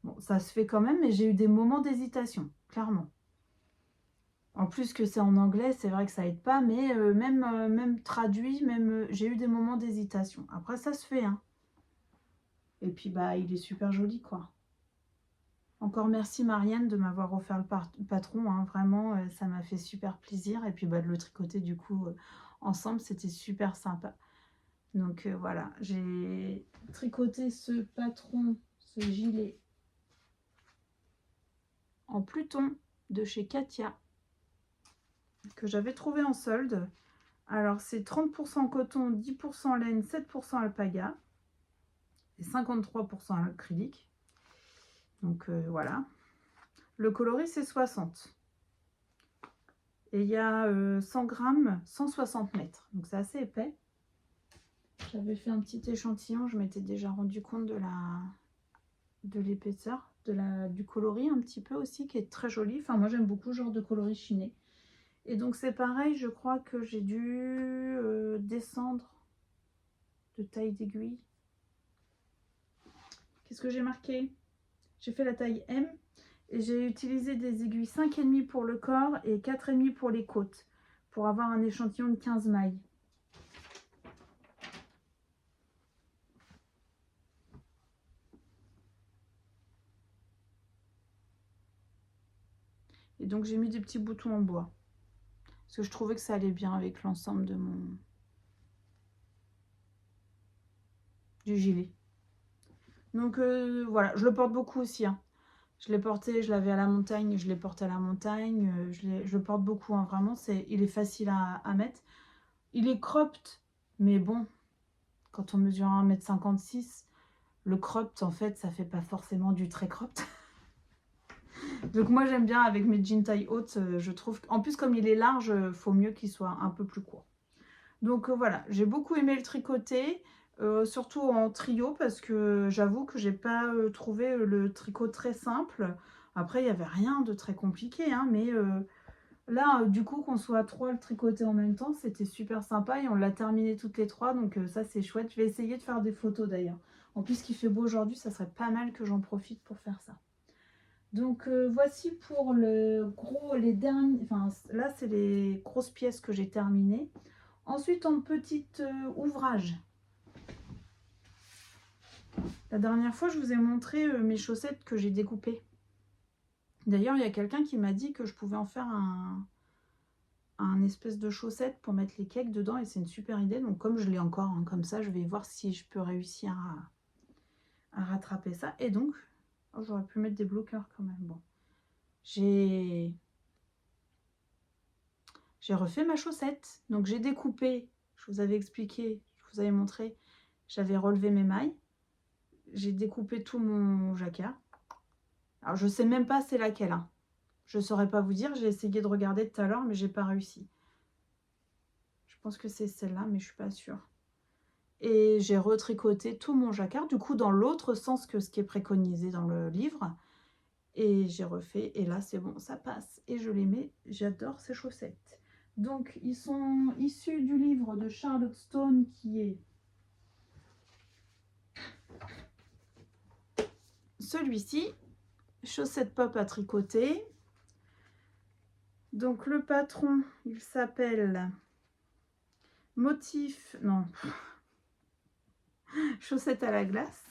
Bon, ça se fait quand même, mais j'ai eu des moments d'hésitation, clairement. En plus que c'est en anglais, c'est vrai que ça aide pas, mais même traduit, j'ai eu des moments d'hésitation. Après, ça se fait, hein. Et puis, bah, il est super joli, quoi. Encore merci Marianne de m'avoir offert le patron, hein. Vraiment, ça m'a fait super plaisir. Et puis, bah, de le tricoter, du coup, ensemble, c'était super sympa. Donc, voilà, j'ai tricoté ce patron, ce gilet en Pluton de chez Katia, que j'avais trouvé en solde. Alors, c'est 30% coton, 10% laine, 7% alpaga et 53% acrylique. Donc, voilà. Le coloris, c'est 60. Et il y a 100 grammes, 160 mètres. Donc, c'est assez épais. J'avais fait un petit échantillon. Je m'étais déjà rendu compte de l'épaisseur, du coloris un petit peu aussi, qui est très joli. Enfin, moi, j'aime beaucoup ce genre de coloris chiné. Et donc, c'est pareil. Je crois que j'ai dû descendre de taille d'aiguille. Qu'est-ce que j'ai marqué? J'ai fait la taille M et j'ai utilisé des aiguilles 5,5 pour le corps et 4,5 pour les côtes pour avoir un échantillon de 15 mailles. Et donc j'ai mis des petits boutons en bois parce que je trouvais que ça allait bien avec l'ensemble de du gilet. Donc voilà, je le porte beaucoup aussi. Hein. Je l'ai porté, je l'avais à la montagne, je l'ai porté à la montagne. Je le porte beaucoup, hein, vraiment. Il est facile à mettre. Il est cropped, mais bon, quand on mesure 1,56 m, le cropped, en fait, ça fait pas forcément du très cropped. Donc moi, j'aime bien avec mes jeans taille haute, je trouve. En plus, comme il est large, faut mieux qu'il soit un peu plus court. Donc voilà, j'ai beaucoup aimé le tricoter, surtout en trio, parce que j'avoue que j'ai pas trouvé le tricot très simple. Après, il n'y avait rien de très compliqué, hein, mais là, du coup, qu'on soit trois le tricoter en même temps, c'était super sympa et on l'a terminé toutes les trois, donc ça, c'est chouette. Je vais essayer de faire des photos d'ailleurs. En plus, qu'il fait beau aujourd'hui, ça serait pas mal que j'en profite pour faire ça. Donc voici pour les derniers, enfin là c'est les grosses pièces que j'ai terminées. Ensuite en petit ouvrage. La dernière fois je vous ai montré mes chaussettes que j'ai découpées. D'ailleurs il y a quelqu'un qui m'a dit que je pouvais en faire un espèce de chaussette pour mettre les cakes dedans et c'est une super idée. Donc comme je l'ai encore, hein, comme ça je vais voir si je peux réussir à rattraper ça. Et donc, oh, j'aurais pu mettre des bloqueurs quand même. Bon. J'ai refait ma chaussette. Donc j'ai découpé, je vous avais expliqué, je vous avais montré, j'avais relevé mes mailles. J'ai découpé tout mon jacquard. Alors, je sais même pas c'est laquelle. Hein. Je saurais pas vous dire. J'ai essayé de regarder tout à l'heure, mais j'ai pas réussi. Je pense que c'est celle-là, mais je suis pas sûre. Et j'ai retricoté tout mon jacquard, du coup, dans l'autre sens que ce qui est préconisé dans le livre. Et j'ai refait, et là, c'est bon, ça passe. Et je les mets, j'adore ces chaussettes. Donc, ils sont issus du livre de Charlotte Stone, qui est celui-ci, chaussettes pop à tricoter. Donc, le patron, il s'appelle Motif, non, chaussettes à la glace.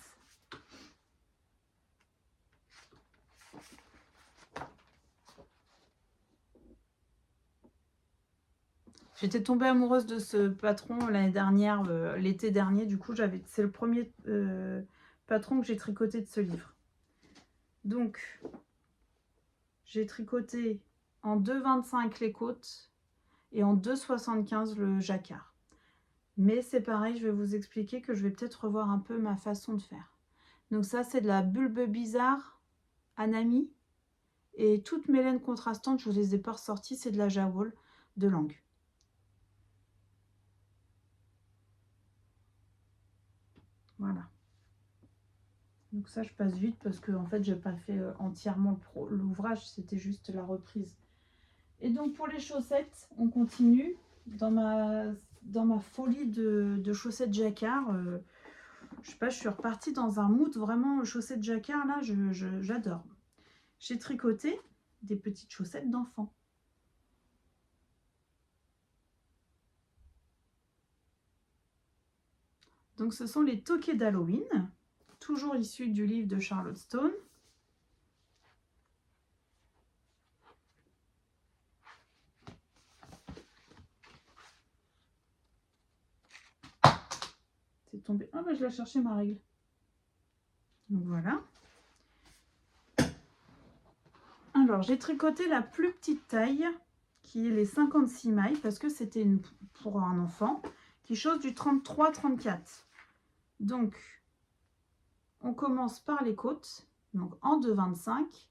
J'étais tombée amoureuse de ce patron l'année dernière, l'été dernier. Du coup, c'est le premier patron que j'ai tricoté de ce livre. Donc, j'ai tricoté en 2,25 les côtes et en 2,75 le jacquard. Mais c'est pareil, je vais vous expliquer que je vais peut-être revoir un peu ma façon de faire. Donc ça, c'est de la Bulbe Bizarre Anami. Et toutes mes laines contrastantes, je vous les ai pas ressorties, c'est de la Jawol de Langue. Voilà. Donc ça, je passe vite parce que en fait, j'ai pas fait entièrement l'ouvrage, c'était juste la reprise. Et donc pour les chaussettes, on continue dans ma folie de chaussettes jacquard. Je sais pas, je suis repartie dans un mood vraiment chaussettes jacquard là, j'adore. J'ai tricoté des petites chaussettes d'enfant. Donc ce sont les toquets d'Halloween, toujours issus du livre de Charlotte Stone. C'est tombé. Ah bah je l'ai cherché ma règle. Donc voilà. Alors j'ai tricoté la plus petite taille, qui est les 56 mailles, parce que c'était pour un enfant qui chausse du 33-34. Donc on commence par les côtes, donc en 2,25.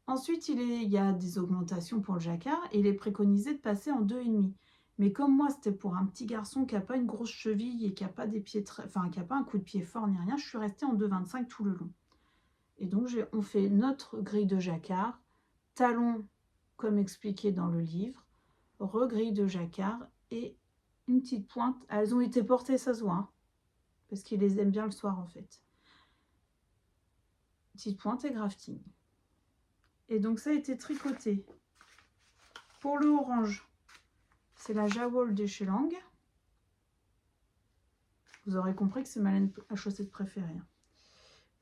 Ensuite, il y a des augmentations pour le jacquard et il est préconisé de passer en 2,5. Mais comme moi, c'était pour un petit garçon qui n'a pas une grosse cheville et qui n'a pas des pieds qui n'a pas un coup de pied fort ni rien, je suis restée en 2,25 tout le long. Et donc, on fait notre grille de jacquard, talon comme expliqué dans le livre, regrille de jacquard et une petite pointe. Elles ont été portées, ça se voit, hein, parce qu'ils les aiment bien le soir en fait. Petite pointe et grafting. Et donc ça a été tricoté. Pour le orange, c'est la Jawol de chez Langue. Vous aurez compris que c'est ma laine à chaussettes préférée.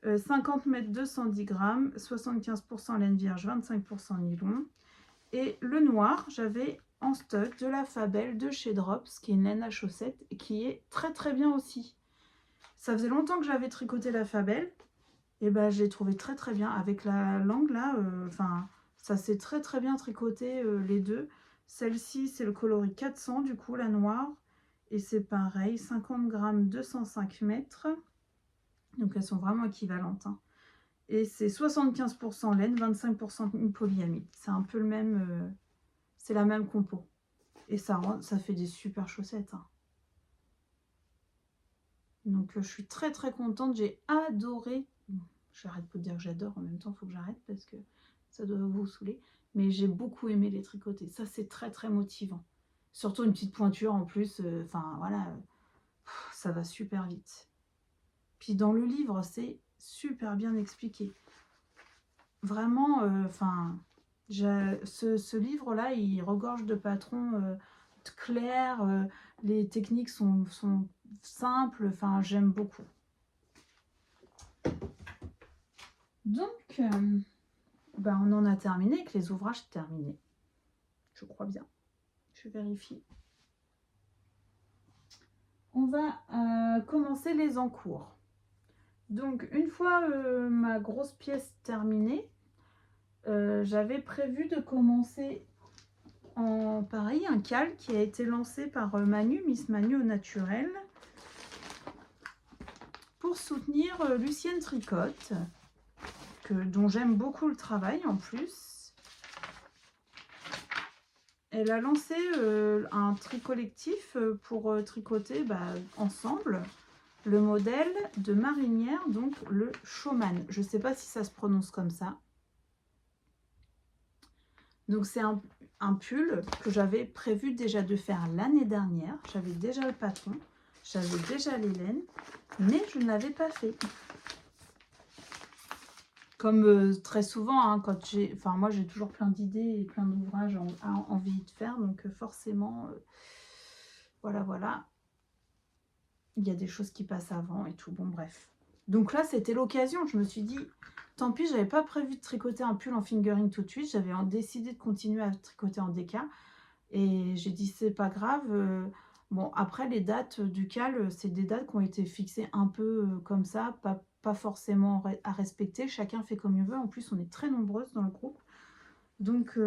50 mètres, 210 grammes, 75% laine vierge, 25% nylon. Et le noir, j'avais en stock de la Fabel de chez Drops, qui est une laine à chaussettes, qui est très très bien aussi. Ça faisait longtemps que j'avais tricoté la Fabel, et ben je l'ai trouvé très très bien. Avec la langue là, ça s'est très très bien tricoté les deux. Celle-ci, c'est le coloris 400, du coup, la noire. Et c'est pareil, 50 grammes, 205 mètres. Donc, elles sont vraiment équivalentes. Hein. Et c'est 75% laine, 25% polyamide. C'est un peu le même... c'est la même compo. Et ça fait des super chaussettes. Hein. Donc, je suis très très contente. J'ai adoré... J'arrête pas de dire que j'adore. En même temps, il faut que j'arrête parce que ça doit vous saouler. Mais j'ai beaucoup aimé les tricoter. Ça, c'est très très motivant. Surtout une petite pointure en plus. Voilà, ça va super vite. Puis dans le livre, c'est super bien expliqué. Vraiment, ce livre-là, il regorge de patrons clairs. Les techniques sont simples. Enfin, j'aime beaucoup. Donc... on en a terminé avec les ouvrages terminés. Je crois bien. Je vérifie. On va commencer les encours. Donc, une fois ma grosse pièce terminée, j'avais prévu de commencer en pareil, un cal qui a été lancé par Miss Manu au naturel pour soutenir Lucienne Tricotte. dont j'aime beaucoup le travail en plus. Elle a lancé un tri collectif pour tricoter ensemble le modèle de marinière, donc le Showman. Je ne sais pas si ça se prononce comme ça. Donc c'est un pull que j'avais prévu déjà de faire l'année dernière. J'avais déjà le patron, j'avais déjà les laines, mais je ne l'avais pas fait. Comme très souvent, hein, quand j'ai... Enfin, moi, j'ai toujours plein d'idées et plein d'ouvrages à envie de faire. Donc forcément, voilà. Il y a des choses qui passent avant et tout. Bon, bref. Donc là, c'était l'occasion. Je me suis dit, tant pis, j'avais pas prévu de tricoter un pull en fingering tout de suite. J'avais décidé de continuer à tricoter en déca. Et j'ai dit, c'est pas grave. Bon, après, les dates du cal, c'est des dates qui ont été fixées un peu comme ça, pas forcément à respecter. Chacun fait comme il veut. En plus, on est très nombreuses dans le groupe. Donc,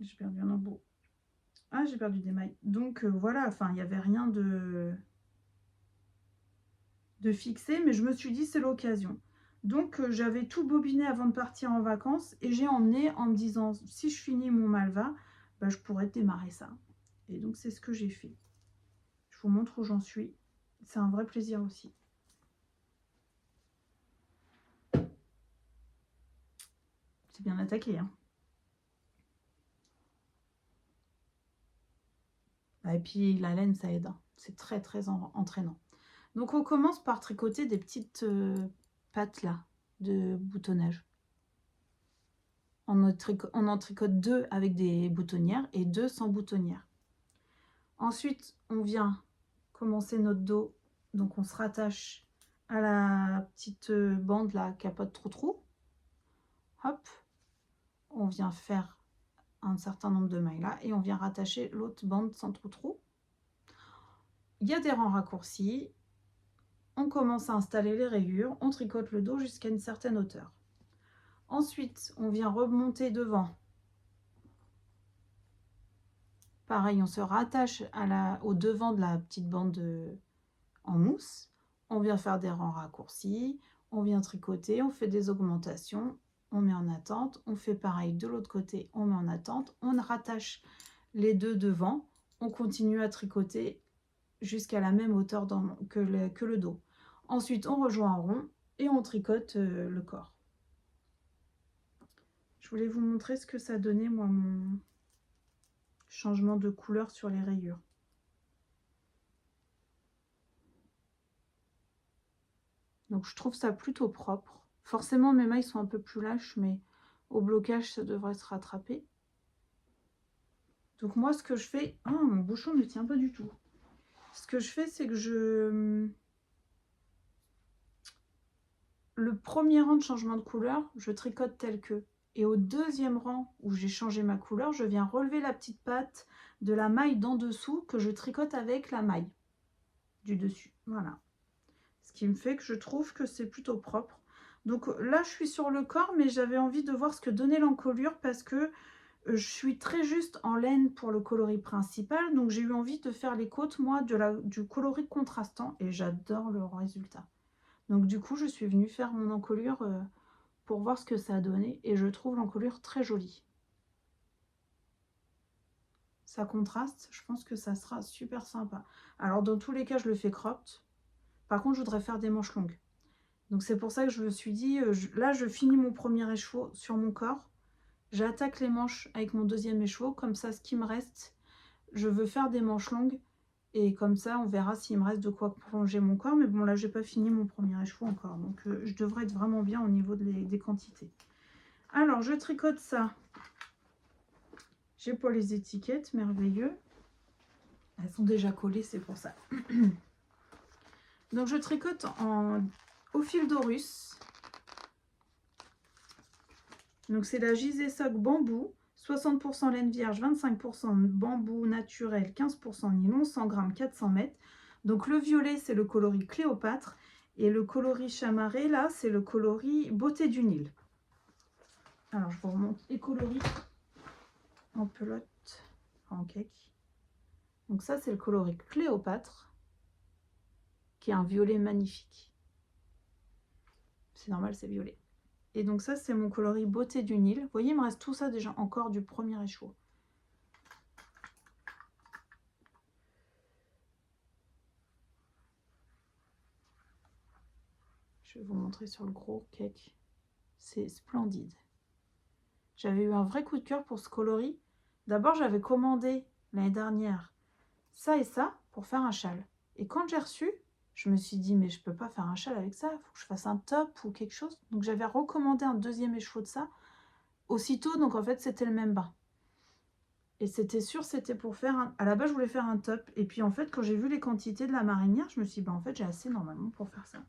j'ai perdu un embout. Ah, j'ai perdu des mailles. Donc, voilà, enfin, il n'y avait rien de fixé, mais je me suis dit, c'est l'occasion. Donc, j'avais tout bobiné avant de partir en vacances et j'ai emmené en me disant, si je finis mon malva, je pourrais démarrer ça. Et donc, c'est ce que j'ai fait. Je vous montre où j'en suis. C'est un vrai plaisir aussi. C'est bien attaqué, hein. Et puis, la laine, ça aide. C'est très, très entraînant. Donc, on commence par tricoter des petites pattes, là, de boutonnage. On en tricote 2 avec des boutonnières et 2 sans boutonnière. Ensuite, on vient commencer notre dos. Donc, on se rattache à la petite bande, la capote trou-trou. Hop. On vient faire un certain nombre de mailles là et on vient rattacher l'autre bande sans trou-trou. Il y a des rangs raccourcis. On commence à installer les rayures. On tricote le dos jusqu'à une certaine hauteur. Ensuite, on vient remonter devant. Pareil, on se rattache au devant de la petite bande en mousse. On vient faire des rangs raccourcis. On vient tricoter. On fait des augmentations. On met en attente. On fait pareil de l'autre côté. On met en attente. On rattache les deux devant. On continue à tricoter jusqu'à la même hauteur que le dos. Ensuite, on rejoint en rond et on tricote le corps. Je voulais vous montrer ce que ça donnait, moi, mon changement de couleur sur les rayures. Donc, je trouve ça plutôt propre. Forcément, mes mailles sont un peu plus lâches, mais au blocage, ça devrait se rattraper. Donc, moi, ce que je fais... Ah, mon bouchon ne tient pas du tout. Ce que je fais, c'est que le premier rang de changement de couleur, je tricote tel que. Et au deuxième rang où j'ai changé ma couleur, je viens relever la petite patte de la maille d'en dessous que je tricote avec la maille du dessus. Voilà. Ce qui me fait que je trouve que c'est plutôt propre. Donc là, je suis sur le corps, mais j'avais envie de voir ce que donnait l'encolure parce que je suis très juste en laine pour le coloris principal. Donc j'ai eu envie de faire les côtes, moi, du coloris contrastant et j'adore le résultat. Donc du coup, je suis venue faire mon encolure pour voir ce que ça a donné et je trouve l'encolure très jolie. Ça contraste, je pense que ça sera super sympa. Alors dans tous les cas, je le fais cropped. Par contre, je voudrais faire des manches longues. Donc c'est pour ça que je me suis dit, là je finis mon premier écheveau sur mon corps. J'attaque les manches avec mon deuxième écheveau. Comme ça, ce qui me reste, je veux faire des manches longues. Et comme ça, on verra s'il me reste de quoi prolonger mon corps. Mais bon, là, j'ai pas fini mon premier écheveau encore. Donc, je devrais être vraiment bien au niveau des quantités. Alors, je tricote ça. J'ai pas les étiquettes, merveilleux. Elles sont déjà collées, c'est pour ça. Donc, je tricote au fil d'Horus. Donc, c'est la Gisée Sock bambou. 60% laine vierge, 25% bambou naturel, 15% nylon, 100 g, 400 mètres. Donc le violet, c'est le coloris Cléopâtre. Et le coloris chamarré, là, c'est le coloris Beauté du Nil. Alors, je vous remonte les coloris en pelote, en cake. Donc ça, c'est le coloris Cléopâtre, qui est un violet magnifique. C'est normal, c'est violet. Et donc ça, c'est mon coloris Beauté du Nil. Vous voyez, il me reste tout ça déjà encore du premier écheveau. Je vais vous montrer sur le gros cake. C'est splendide. J'avais eu un vrai coup de cœur pour ce coloris. D'abord, j'avais commandé l'année dernière ça et ça pour faire un châle. Et quand j'ai reçu, je me suis dit, mais je peux pas faire un châle avec ça, il faut que je fasse un top ou quelque chose. Donc j'avais recommandé un deuxième écheveau de ça aussitôt, donc en fait c'était le même bas. Et c'était sûr, c'était pour faire un... À la base, je voulais faire un top. Et puis en fait, quand j'ai vu les quantités de la marinière, je me suis dit, bah en fait, j'ai assez normalement pour faire ça.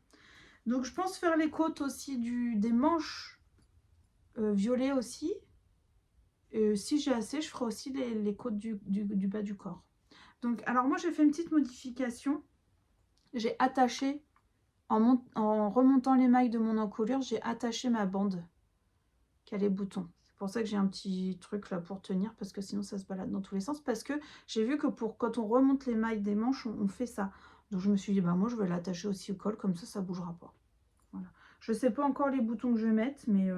Donc je pense faire les côtes aussi des manches violet aussi. Si j'ai assez, je ferai aussi les côtes du bas du corps. Donc, alors moi, j'ai fait une petite modification. J'ai attaché, en remontant les mailles de mon encolure, j'ai attaché ma bande qui a les boutons. C'est pour ça que j'ai un petit truc là pour tenir, parce que sinon ça se balade dans tous les sens. Parce que j'ai vu que quand on remonte les mailles des manches, on fait ça. Donc je me suis dit, bah moi je vais l'attacher aussi au col, comme ça ne bougera pas. Voilà. Je ne sais pas encore les boutons que je vais mettre, mais...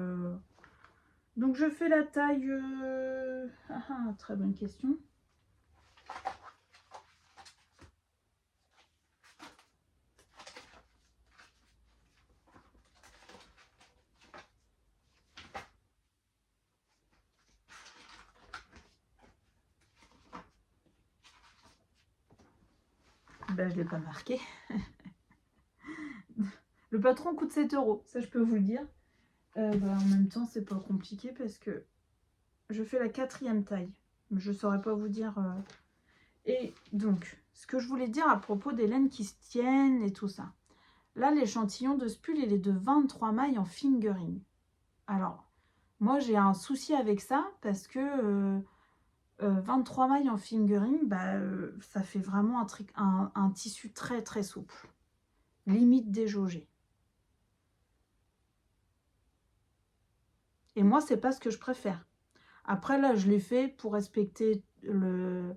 Donc je fais la taille... très bonne question. Ben, je ne l'ai pas marqué. Le patron coûte 7 €, ça je peux vous le dire. En même temps, c'est pas compliqué parce que je fais la 4e taille. Je ne saurais pas vous dire. Et donc, ce que je voulais dire à propos des laines qui se tiennent et tout ça. Là, l'échantillon de ce pull, il est de 23 mailles en fingering. Alors, moi, j'ai un souci avec ça parce que 23 mailles en fingering, ça fait vraiment un tissu très très souple. Limite déjaugé. Et moi, c'est pas ce que je préfère. Après, là, je l'ai fait pour respecter le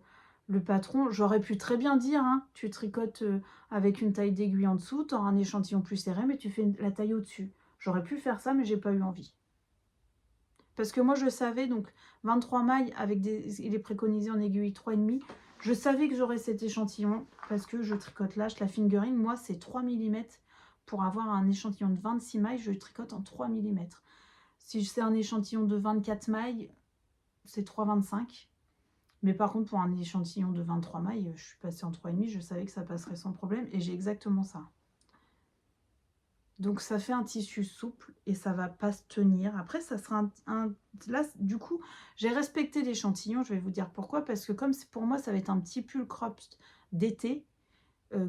patron. J'aurais pu très bien dire, hein, tu tricotes avec une taille d'aiguille en dessous, tu auras un échantillon plus serré, mais tu fais la taille au-dessus. J'aurais pu faire ça, mais j'ai pas eu envie. Parce que moi, je savais, donc 23 mailles, il est préconisé en aiguille 3,5. Je savais que j'aurais cet échantillon, parce que je tricote lâche, la fingering, moi, c'est 3 mm. Pour avoir un échantillon de 26 mailles, je tricote en 3 mm. Si c'est un échantillon de 24 mailles, c'est 3,25. Mais par contre, pour un échantillon de 23 mailles, je suis passée en 3,5, je savais que ça passerait sans problème, et j'ai exactement ça. Donc ça fait un tissu souple et ça va pas se tenir. Après, ça sera là, du coup, j'ai respecté l'échantillon, je vais vous dire pourquoi. Parce que comme pour moi, ça va être un petit pull crop d'été,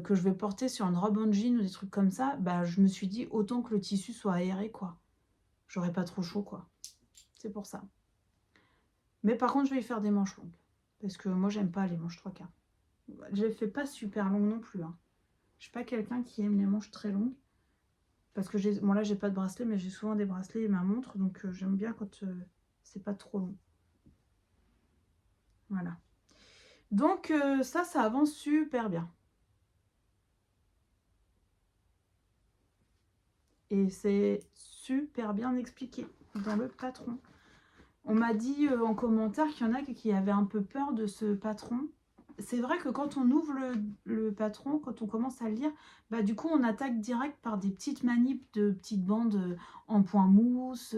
que je vais porter sur une robe en jean ou des trucs comme ça, je me suis dit, autant que le tissu soit aéré, quoi. J'aurais pas trop chaud, quoi. C'est pour ça. Mais par contre, je vais y faire des manches longues. Parce que moi, j'aime pas les manches 3/4. Je les fais pas super longues non plus. Hein. Je suis pas quelqu'un qui aime les manches très longues. Parce que là, j'ai pas de bracelet, mais j'ai souvent des bracelets et ma montre. Donc, j'aime bien quand c'est pas trop long. Voilà. Donc, ça avance super bien. Et c'est super bien expliqué dans le patron. On m'a dit en commentaire qu'il y en a qui avaient un peu peur de ce patron. C'est vrai que quand on ouvre le patron, quand on commence à le lire, du coup on attaque direct par des petites manips de petites bandes en point mousse.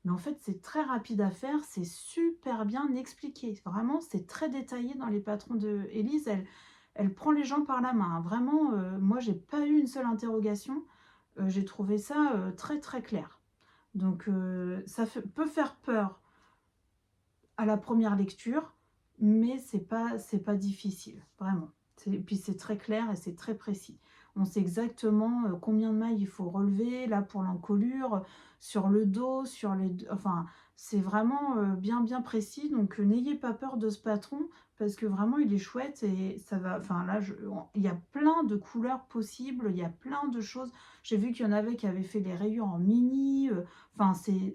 Mais en fait c'est très rapide à faire, c'est super bien expliqué. Vraiment c'est très détaillé dans les patrons de Élise. Elle prend les gens par la main. Hein. Vraiment, moi j'ai pas eu une seule interrogation. J'ai trouvé ça très très clair. Donc ça peut faire peur à la première lecture, mais c'est pas difficile, vraiment. Puis c'est très clair et c'est très précis. On sait exactement combien de mailles il faut relever, là pour l'encolure, sur le dos, enfin, c'est vraiment bien précis. Donc n'ayez pas peur de ce patron, parce que vraiment il est chouette et ça va. Enfin là, il y a plein de couleurs possibles, il y a plein de choses. J'ai vu qu'il y en avait qui avaient fait les rayures en mini. Enfin,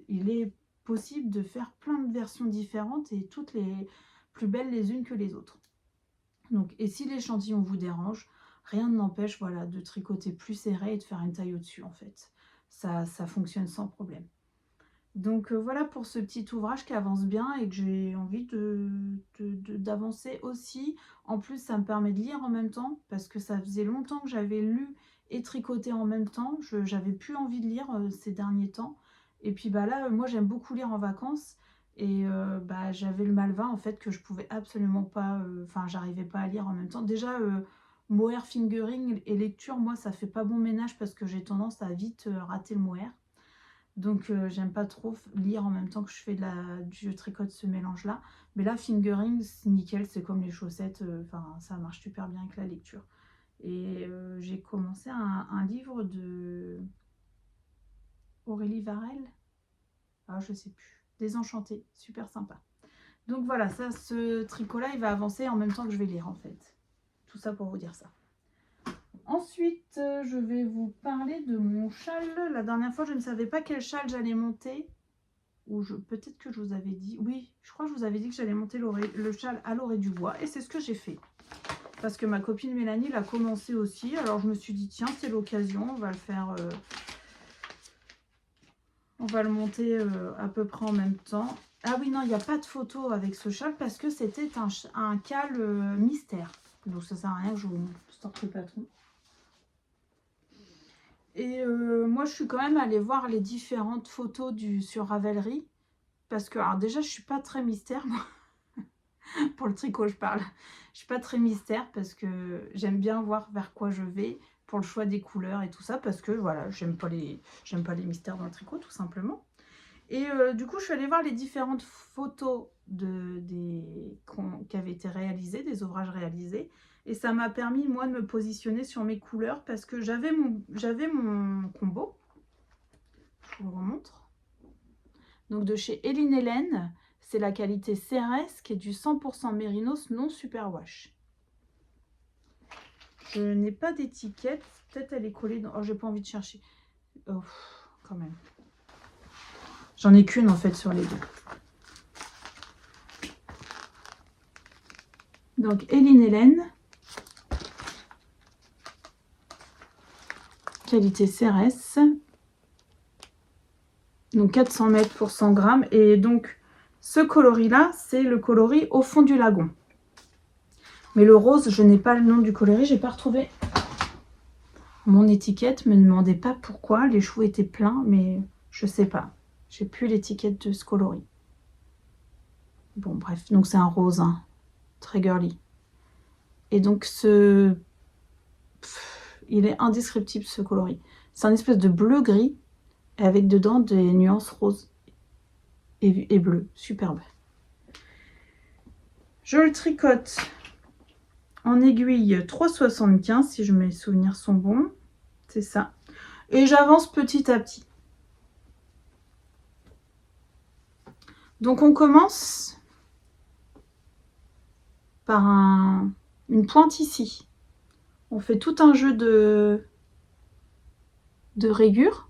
il est possible de faire plein de versions différentes et toutes les plus belles les unes que les autres. Donc, et si l'échantillon vous dérange, rien ne n'empêche, de tricoter plus serré et de faire une taille au-dessus en fait. Ça fonctionne sans problème. Donc voilà pour ce petit ouvrage qui avance bien et que j'ai envie d'avancer aussi. En plus, ça me permet de lire en même temps parce que ça faisait longtemps que j'avais lu et tricoté en même temps. J'avais plus envie de lire ces derniers temps. Et puis bah là, moi j'aime beaucoup lire en vacances et bah, j'avais le Malva en fait que je pouvais absolument pas, enfin j'arrivais pas à lire en même temps. Déjà, mohair fingering et lecture, moi ça fait pas bon ménage parce que j'ai tendance à vite rater le mohair. Donc j'aime pas trop lire en même temps que je fais du tricote ce mélange-là. Mais là, fingering, c'est nickel, c'est comme les chaussettes, enfin ça marche super bien avec la lecture. Et j'ai commencé un livre de Aurélie Varel, ah je sais plus, Désenchantée, super sympa. Donc voilà, ça, ce tricot-là, il va avancer en même temps que je vais lire en fait. Tout ça pour vous dire ça. Ensuite, je vais vous parler de mon châle. La dernière fois, je ne savais pas quel châle j'allais monter. Ou peut-être que je vous avais dit, oui, je crois que je vous avais dit que j'allais monter le châle à l'orée du bois. Et c'est ce que j'ai fait. Parce que ma copine Mélanie l'a commencé aussi. Alors je me suis dit, tiens, c'est l'occasion, on va le faire... on va le monter à peu près en même temps. Ah oui, non, il n'y a pas de photo avec ce châle parce que c'était un cale mystère. Donc ça sert à rien que je vous sorte le patron. Et moi, je suis quand même allée voir les différentes photos sur Ravelry. Parce que, alors déjà, je suis pas très mystère, moi. Pour le tricot, je parle. Je suis pas très mystère parce que j'aime bien voir vers quoi je vais pour le choix des couleurs et tout ça. Parce que, voilà, j'aime pas les mystères dans le tricot, tout simplement. Et du coup, je suis allée voir les différentes photos qui avaient été réalisées, des ouvrages réalisés. Et ça m'a permis, moi, de me positionner sur mes couleurs parce que j'avais mon combo. Je vous le remontre. Donc de chez Eline Hélène, c'est la qualité CRS qui est du 100% mérinos non superwash. Je n'ai pas d'étiquette. Peut-être elle est collée dans... Oh, j'ai pas envie de chercher. Oh, quand même. J'en ai qu'une en fait sur les deux. Donc Eline Hélène. Qualité CRS. Donc 400 mètres pour 100 grammes. Et donc ce coloris-là, c'est le coloris au fond du lagon. Mais le rose, je n'ai pas le nom du coloris. J'ai pas retrouvé mon étiquette. Me demandez pas pourquoi. Les choux étaient pleins, mais je sais pas. J'ai plus l'étiquette de ce coloris. Bon, bref. Donc c'est un rose, hein, très girly. Et donc il est indescriptible ce coloris. C'est un espèce de bleu-gris avec dedans des nuances roses et bleu. Superbe. Je le tricote en aiguille 3,75 si mes souvenirs sont bons. C'est ça. Et j'avance petit à petit. Donc on commence par une pointe ici. On fait tout un jeu de rayures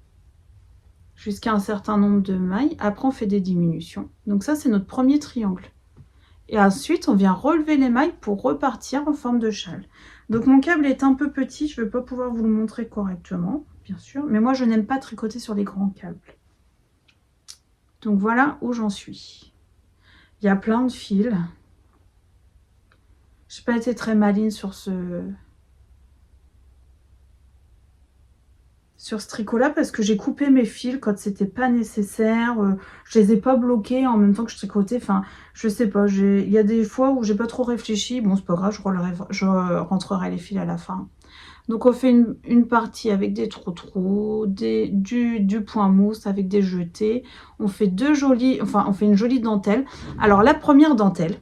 jusqu'à un certain nombre de mailles. Après on fait des diminutions. Donc ça c'est notre premier triangle. Et ensuite on vient relever les mailles pour repartir en forme de châle. Donc mon câble est un peu petit, je ne vais pas pouvoir vous le montrer correctement, bien sûr. Mais moi je n'aime pas tricoter sur les grands câbles. Donc voilà où j'en suis. Il y a plein de fils. Je n'ai pas été très maligne sur ce tricot-là parce que j'ai coupé mes fils quand c'était pas nécessaire. Je les ai pas bloqués en même temps que je tricotais. Enfin, je sais pas. Il y a des fois où j'ai pas trop réfléchi. Bon, c'est pas grave, je rentrerai les fils à la fin. Donc on fait une partie avec des trous-trous, du point mousse avec des jetés. On fait on fait une jolie dentelle. Alors la première dentelle,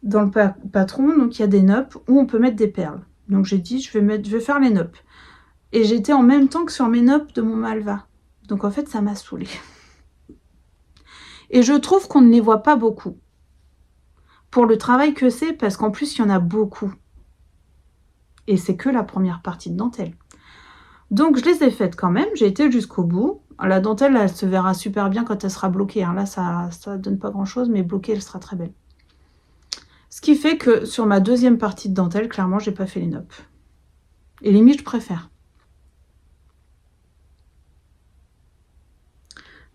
dans le patron, donc il y a des noppes où on peut mettre des perles. Donc j'ai dit je vais faire les noppes. Et j'étais en même temps que sur mes noppes de mon Malva. Donc en fait ça m'a saoulée. Et je trouve qu'on ne les voit pas beaucoup. Pour le travail que c'est, parce qu'en plus il y en a beaucoup. Et c'est que la première partie de dentelle. Donc je les ai faites quand même, j'ai été jusqu'au bout. La dentelle, elle se verra super bien quand elle sera bloquée. Hein. Là, ça donne pas grand-chose, mais bloquée, elle sera très belle. Ce qui fait que sur ma deuxième partie de dentelle, clairement, j'ai pas fait les noppes. Et limite, je préfère.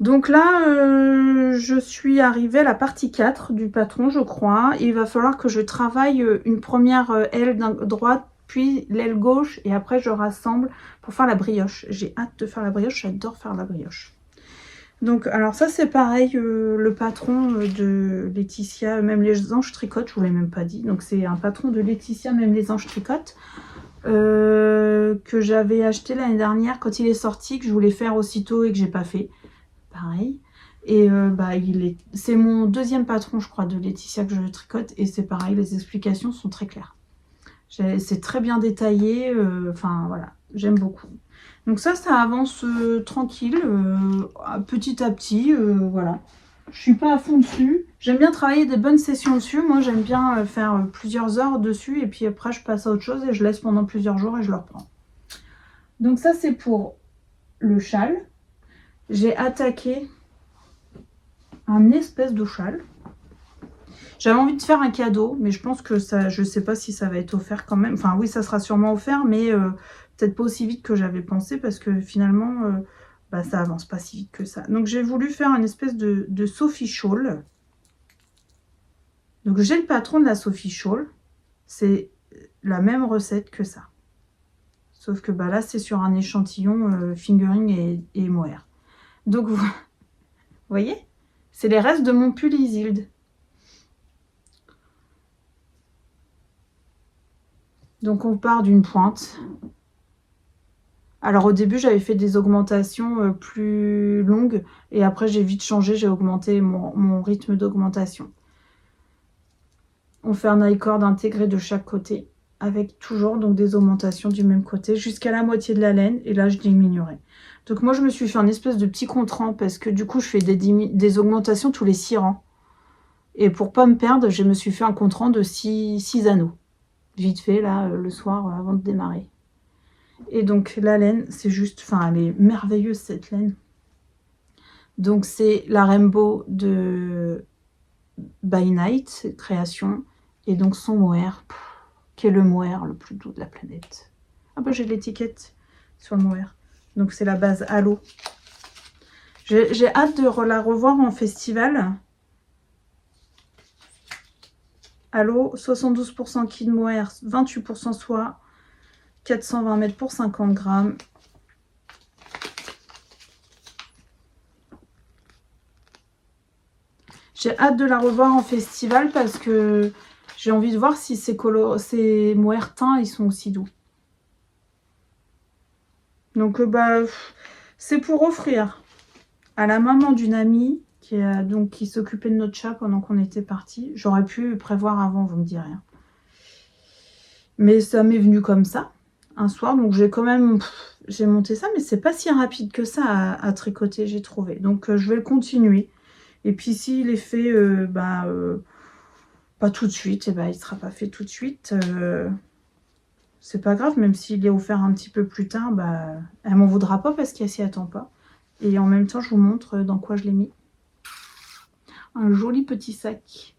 Donc là, je suis arrivée à la partie 4 du patron, je crois. Il va falloir que je travaille une première aile droite, puis l'aile gauche, et après je rassemble pour faire la brioche. J'ai hâte de faire la brioche, j'adore faire la brioche. Donc, alors ça c'est pareil, le patron de Laetitia, même les anges tricotent, je vous l'ai même pas dit. Donc c'est un patron de Laetitia, même les anges tricotent, que j'avais acheté l'année dernière quand il est sorti, que je voulais faire aussitôt et que j'ai pas fait. Pareil. Et c'est mon deuxième patron, je crois, de Laetitia que je tricote. Et c'est pareil, les explications sont très claires. C'est très bien détaillé. Enfin, voilà, j'aime beaucoup. Donc ça avance tranquille, petit à petit. Voilà. Je suis pas à fond dessus. J'aime bien travailler des bonnes sessions dessus. Moi, j'aime bien faire plusieurs heures dessus. Et puis après, je passe à autre chose et je laisse pendant plusieurs jours et je le reprends. Donc ça, c'est pour le châle. J'ai attaqué un espèce de châle. J'avais envie de faire un cadeau, mais je pense que ça, je sais pas si ça va être offert quand même. Enfin oui, ça sera sûrement offert, mais peut-être pas aussi vite que j'avais pensé, parce que finalement, ça avance pas si vite que ça. Donc j'ai voulu faire une espèce de Sophie Shawl. Donc j'ai le patron de la Sophie Shawl. C'est la même recette que ça. Sauf que là, c'est sur un échantillon fingering et mohair. Donc vous voyez, c'est les restes de mon pull Isilde. Donc on part d'une pointe. Alors au début j'avais fait des augmentations plus longues et après j'ai vite changé, j'ai augmenté mon rythme d'augmentation. On fait un high cord intégré de chaque côté avec toujours donc des augmentations du même côté jusqu'à la moitié de la laine, et là je diminuerai. Donc moi je me suis fait un espèce de petit contrant parce que du coup je fais des augmentations tous les 6 rangs. Et pour pas me perdre, je me suis fait un contrant de 6 anneaux. Vite fait là le soir avant de démarrer. Et donc la laine, c'est juste, enfin elle est merveilleuse cette laine. Donc c'est la Rainbow de By Night création, et donc son mohair, qui est le mohair le plus doux de la planète. Ah bah j'ai l'étiquette sur le mohair. Donc c'est la base Halo. J'ai hâte de la revoir en festival. Halo, 72% kit mohair, 28% soie, 420 mètres pour 50 grammes. J'ai hâte de la revoir en festival parce que j'ai envie de voir si ces mohair teints, ils sont aussi doux. Donc c'est pour offrir à la maman d'une amie qui s'occupait de notre chat pendant qu'on était partis. J'aurais pu prévoir avant, vous me direz. Mais ça m'est venu comme ça un soir, donc j'ai monté ça, mais c'est pas si rapide que ça à tricoter, j'ai trouvé. Donc je vais le continuer. Et puis s'il est fait pas tout de suite, et il ne sera pas fait tout de suite. C'est pas grave, même s'il est offert un petit peu plus tard, elle m'en voudra pas parce qu'elle s'y attend pas. Et en même temps, je vous montre dans quoi je l'ai mis. Un joli petit sac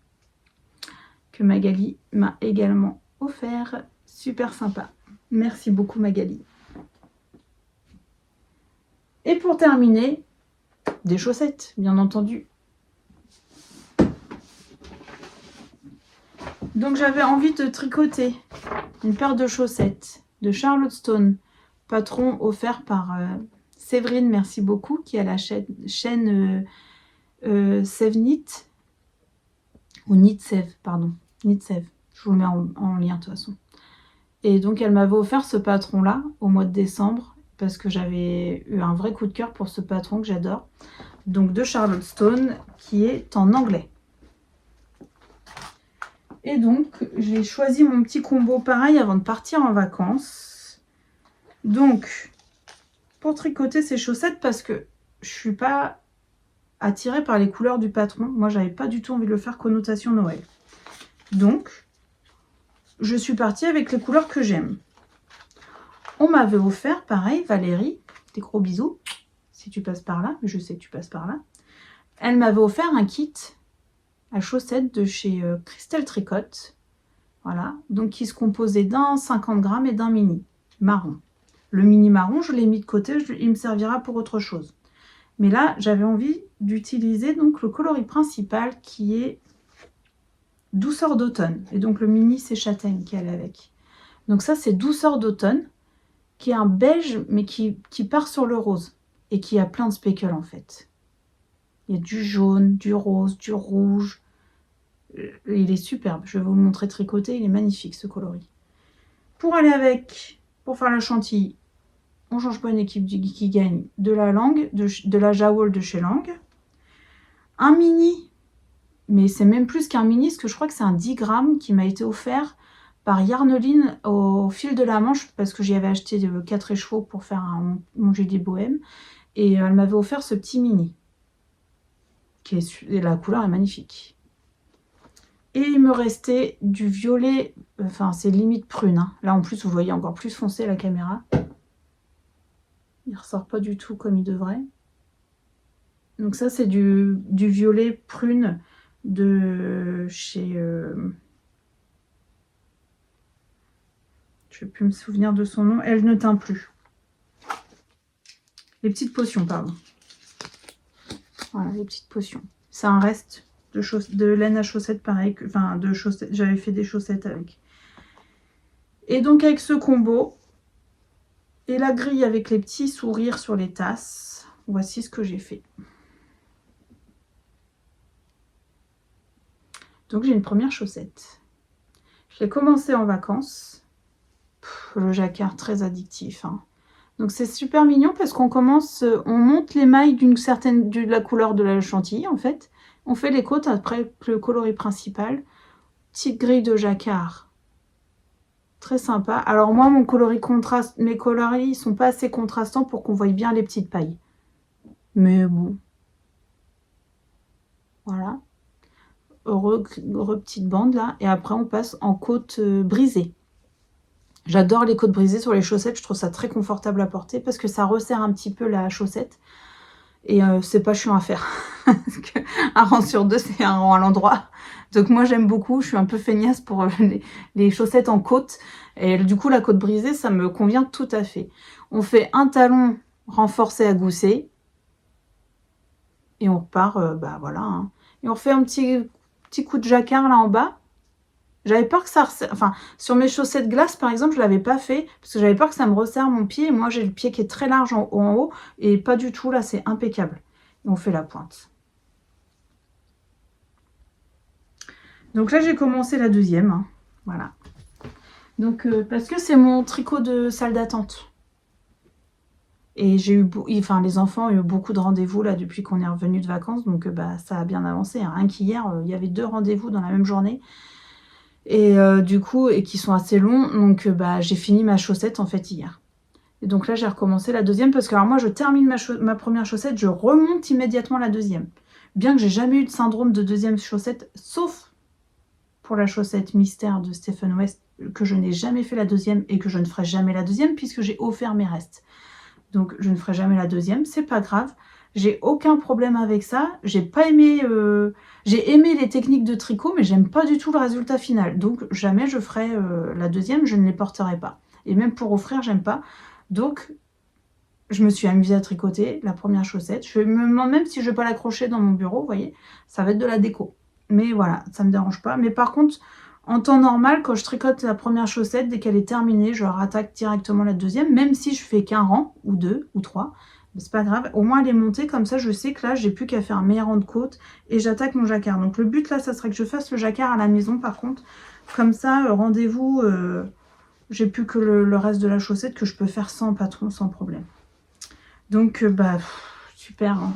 que Magali m'a également offert. Super sympa. Merci beaucoup Magali. Et pour terminer, des chaussettes, bien entendu. Donc j'avais envie de tricoter une paire de chaussettes de Charlotte Stone, patron offert par Séverine, merci beaucoup, qui a la chaîne Save Knit, ou Knit Save, pardon, Knit Save, je vous le mets en lien de toute façon. Et donc elle m'avait offert ce patron là au mois de décembre parce que j'avais eu un vrai coup de cœur pour ce patron que j'adore, donc de Charlotte Stone, qui est en anglais. Et donc, j'ai choisi mon petit combo pareil avant de partir en vacances. Donc, pour tricoter ces chaussettes, parce que je ne suis pas attirée par les couleurs du patron. Moi, j'avais pas du tout envie de le faire connotation Noël. Donc, je suis partie avec les couleurs que j'aime. On m'avait offert, pareil, Valérie, des gros bisous, si tu passes par là, mais je sais que tu passes par là. Elle m'avait offert un kit à chaussettes de chez Christelle Tricotte, voilà, donc qui se composait d'un 50 grammes et d'un mini marron. Le mini marron, je l'ai mis de côté, il me servira pour autre chose. Mais là, j'avais envie d'utiliser donc le coloris principal qui est Douceur d'automne. Et donc le mini, c'est châtaigne qui allait avec. Donc ça, c'est Douceur d'automne, qui est un beige, mais qui part sur le rose. Et qui a plein de speckles en fait. Il y a du jaune, du rose, du rouge. Il est superbe. Je vais vous le montrer tricoté. Il est magnifique ce coloris. Pour aller avec, pour faire la chantilly, on change pas une équipe qui gagne, de la langue, de la Jawoll de chez Lang. Un mini, mais c'est même plus qu'un mini, parce que je crois que c'est un 10 grammes qui m'a été offert par Yarneline au fil de la Manche, parce que j'y avais acheté 4 écheveaux pour faire mon GD bohème. Et elle m'avait offert ce petit mini. Et la couleur est magnifique. Et il me restait du violet, enfin c'est limite prune. Hein. Là en plus vous voyez encore plus foncé la caméra. Il ressort pas du tout comme il devrait. Donc ça c'est du violet prune de chez... je ne vais plus me souvenir de son nom. Elle ne teint plus. Les petites potions, pardon. Voilà, les petites potions. C'est un reste de laine à chaussettes pareil. Enfin, de chaussettes. J'avais fait des chaussettes avec. Et donc avec ce combo et la grille avec les petits sourires sur les tasses, voici ce que j'ai fait. Donc j'ai une première chaussette. Je l'ai commencé en vacances. Le jacquard très addictif. Hein. Donc c'est super mignon parce qu'on commence, on monte les mailles de la couleur de la chantilly en fait. On fait les côtes après le coloris principal. Petite grille de jacquard. Très sympa. Alors moi mon coloris contraste, mes coloris sont pas assez contrastants pour qu'on voie bien les petites pailles. Mais bon. Voilà. Heureux petite bande là. Et après on passe en côte brisée. J'adore les côtes brisées sur les chaussettes, je trouve ça très confortable à porter parce que ça resserre un petit peu la chaussette et c'est pas chiant à faire. Un rang sur deux, c'est un rang à l'endroit. Donc moi j'aime beaucoup, je suis un peu feignasse pour les chaussettes en côte et du coup la côte brisée ça me convient tout à fait. On fait un talon renforcé à gousset et on repart, bah voilà. Hein. Et on fait un petit coup de jacquard là en bas. J'avais peur que ça resserre, enfin sur mes chaussettes glace par exemple je l'avais pas fait parce que j'avais peur que ça me resserre mon pied et moi j'ai le pied qui est très large en haut et pas du tout là, c'est impeccable. Et on fait la pointe. Donc là j'ai commencé la deuxième, hein. Voilà. Donc parce que c'est mon tricot de salle d'attente. Et j'ai eu, enfin les enfants ont eu beaucoup de rendez-vous là depuis qu'on est revenu de vacances, donc bah ça a bien avancé. Hein. Rien qu'hier, il y avait 2 rendez-vous dans la même journée. Et du coup, et qui sont assez longs, donc bah, j'ai fini ma chaussette en fait hier. Et donc là, j'ai recommencé la deuxième, parce que alors moi, je termine ma première chaussette, je remonte immédiatement la deuxième. Bien que j'ai jamais eu de syndrome de deuxième chaussette, sauf pour la chaussette mystère de Stephen West, que je n'ai jamais fait la deuxième, et que je ne ferai jamais la deuxième, puisque j'ai offert mes restes. Donc je ne ferai jamais la deuxième, c'est pas grave. J'ai aucun problème avec ça. J'ai pas aimé... j'ai aimé les techniques de tricot, mais j'aime pas du tout le résultat final. Donc jamais je ferai la deuxième, je ne les porterai pas. Et même pour offrir, j'aime pas. Donc je me suis amusée à tricoter la première chaussette. Je me demande même si je vais pas l'accrocher dans mon bureau, vous voyez. Ça va être de la déco. Mais voilà, ça me dérange pas. Mais par contre, en temps normal, quand je tricote la première chaussette, dès qu'elle est terminée, je rattaque directement la deuxième, même si je fais qu'un rang, ou 2, ou 3. C'est pas grave, au moins elle est montée, comme ça je sais que là j'ai plus qu'à faire un meilleur rang de côte et j'attaque mon jacquard. Donc le but là ça serait que je fasse le jacquard à la maison par contre, comme ça rendez-vous, j'ai plus que le reste de la chaussette que je peux faire sans patron, sans problème. Donc bah super, hein.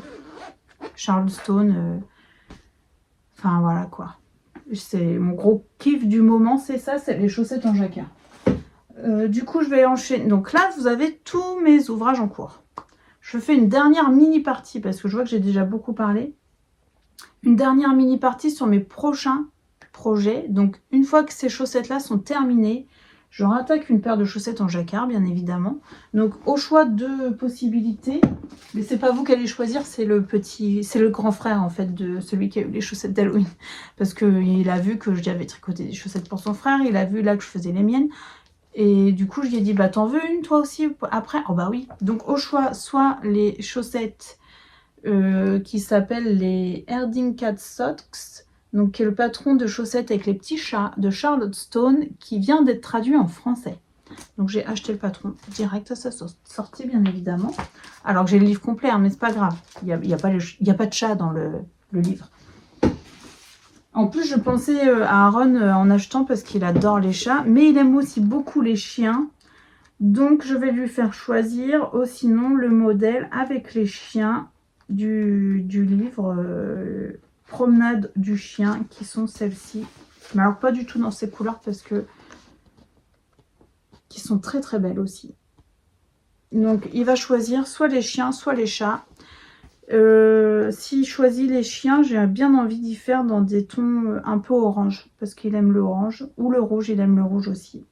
Charleston, enfin voilà quoi, c'est mon gros kiff du moment, c'est ça, c'est les chaussettes en jacquard. Du coup je vais enchaîner, donc là vous avez tous mes ouvrages en cours. Je fais une dernière mini partie parce que je vois que j'ai déjà beaucoup parlé. Une dernière mini partie sur mes prochains projets. Donc une fois que ces chaussettes là sont terminées, je rattaque une paire de chaussettes en jacquard bien évidemment. Donc au choix de possibilités, mais c'est pas vous qui allez choisir, c'est le grand frère en fait de celui qui a eu les chaussettes d'Halloween. Parce qu'il a vu que j'avais tricoté des chaussettes pour son frère, il a vu là que je faisais les miennes. Et du coup, je lui ai dit, bah t'en veux une toi aussi après? Oh bah oui. Donc au choix, soit les chaussettes qui s'appelle les Herding Cat Socks, donc qui est le patron de chaussettes avec les petits chats de Charlotte Stone, qui vient d'être traduit en français. Donc j'ai acheté le patron direct à sa sortie, bien évidemment. Alors que j'ai le livre complet, hein, mais c'est pas grave. Il y a pas de chat dans le livre. En plus, je pensais à Aaron en achetant parce qu'il adore les chats, mais il aime aussi beaucoup les chiens. Donc je vais lui faire choisir sinon le modèle avec les chiens du livre Promenade du chien, qui sont celles-ci. Mais alors pas du tout dans ces couleurs parce que qui sont très très belles aussi. Donc il va choisir soit les chiens, soit les chats. S'il choisit les chiens, j'ai bien envie d'y faire dans des tons un peu orange, parce qu'il aime le orange, ou le rouge, il aime le rouge aussi.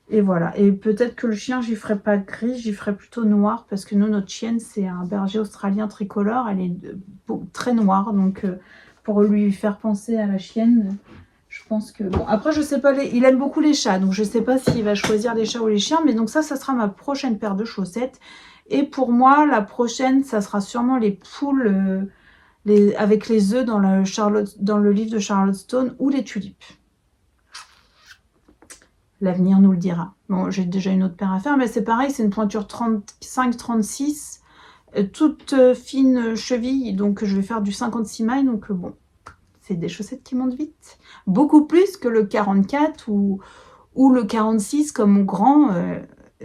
Et voilà, et peut-être que le chien, j'y ferai pas gris, j'y ferai plutôt noir, parce que nous, notre chienne, c'est un berger australien tricolore, elle est très noire, donc pour lui faire penser à la chienne, je pense que... Bon, après, je sais pas, il aime beaucoup les chats, donc je sais pas s'il va choisir les chats ou les chiens, mais donc ça sera ma prochaine paire de chaussettes. Et pour moi, la prochaine, ça sera sûrement les poules avec les œufs dans le livre de Charlotte Stone, ou les tulipes. L'avenir nous le dira. Bon, j'ai déjà une autre paire à faire, mais c'est pareil, c'est une pointure 35-36, toute fine cheville, donc je vais faire du 56 mailles, donc bon, c'est des chaussettes qui montent vite. Beaucoup plus que le 44 ou le 46 comme mon grand,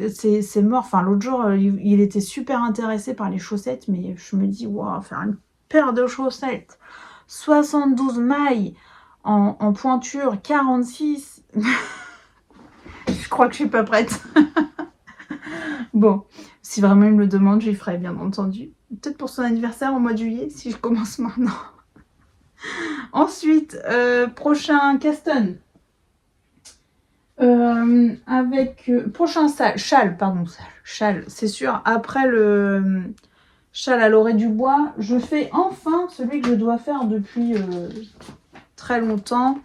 c'est mort. Enfin, l'autre jour, il était super intéressé par les chaussettes, mais je me dis, waouh, faire une paire de chaussettes 72 mailles en pointure 46... Je crois que je suis pas prête. Bon, si vraiment il me le demande, j'y ferai, bien entendu. Peut-être pour son anniversaire au mois de juillet, si je commence maintenant. Ensuite, prochain Caston. Prochain châle, c'est sûr. Après le châle à l'orée du bois, je fais enfin celui que je dois faire depuis très longtemps.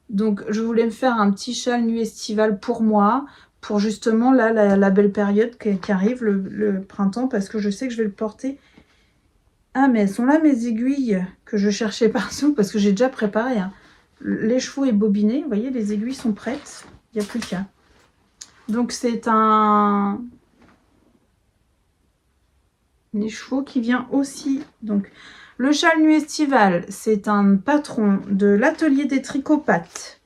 Donc, je voulais me faire un petit châle nuit estival pour moi, pour justement là la belle période qui arrive, le printemps, parce que je sais que je vais le porter. Ah, mais elles sont là mes aiguilles que je cherchais partout, parce que j'ai déjà préparé. Hein. L'écheveau est bobiné, vous voyez, les aiguilles sont prêtes, il n'y a plus qu'à. Donc, c'est un écheveau qui vient aussi. Donc, le châle nuit estival, c'est un patron de l'atelier des tricopates.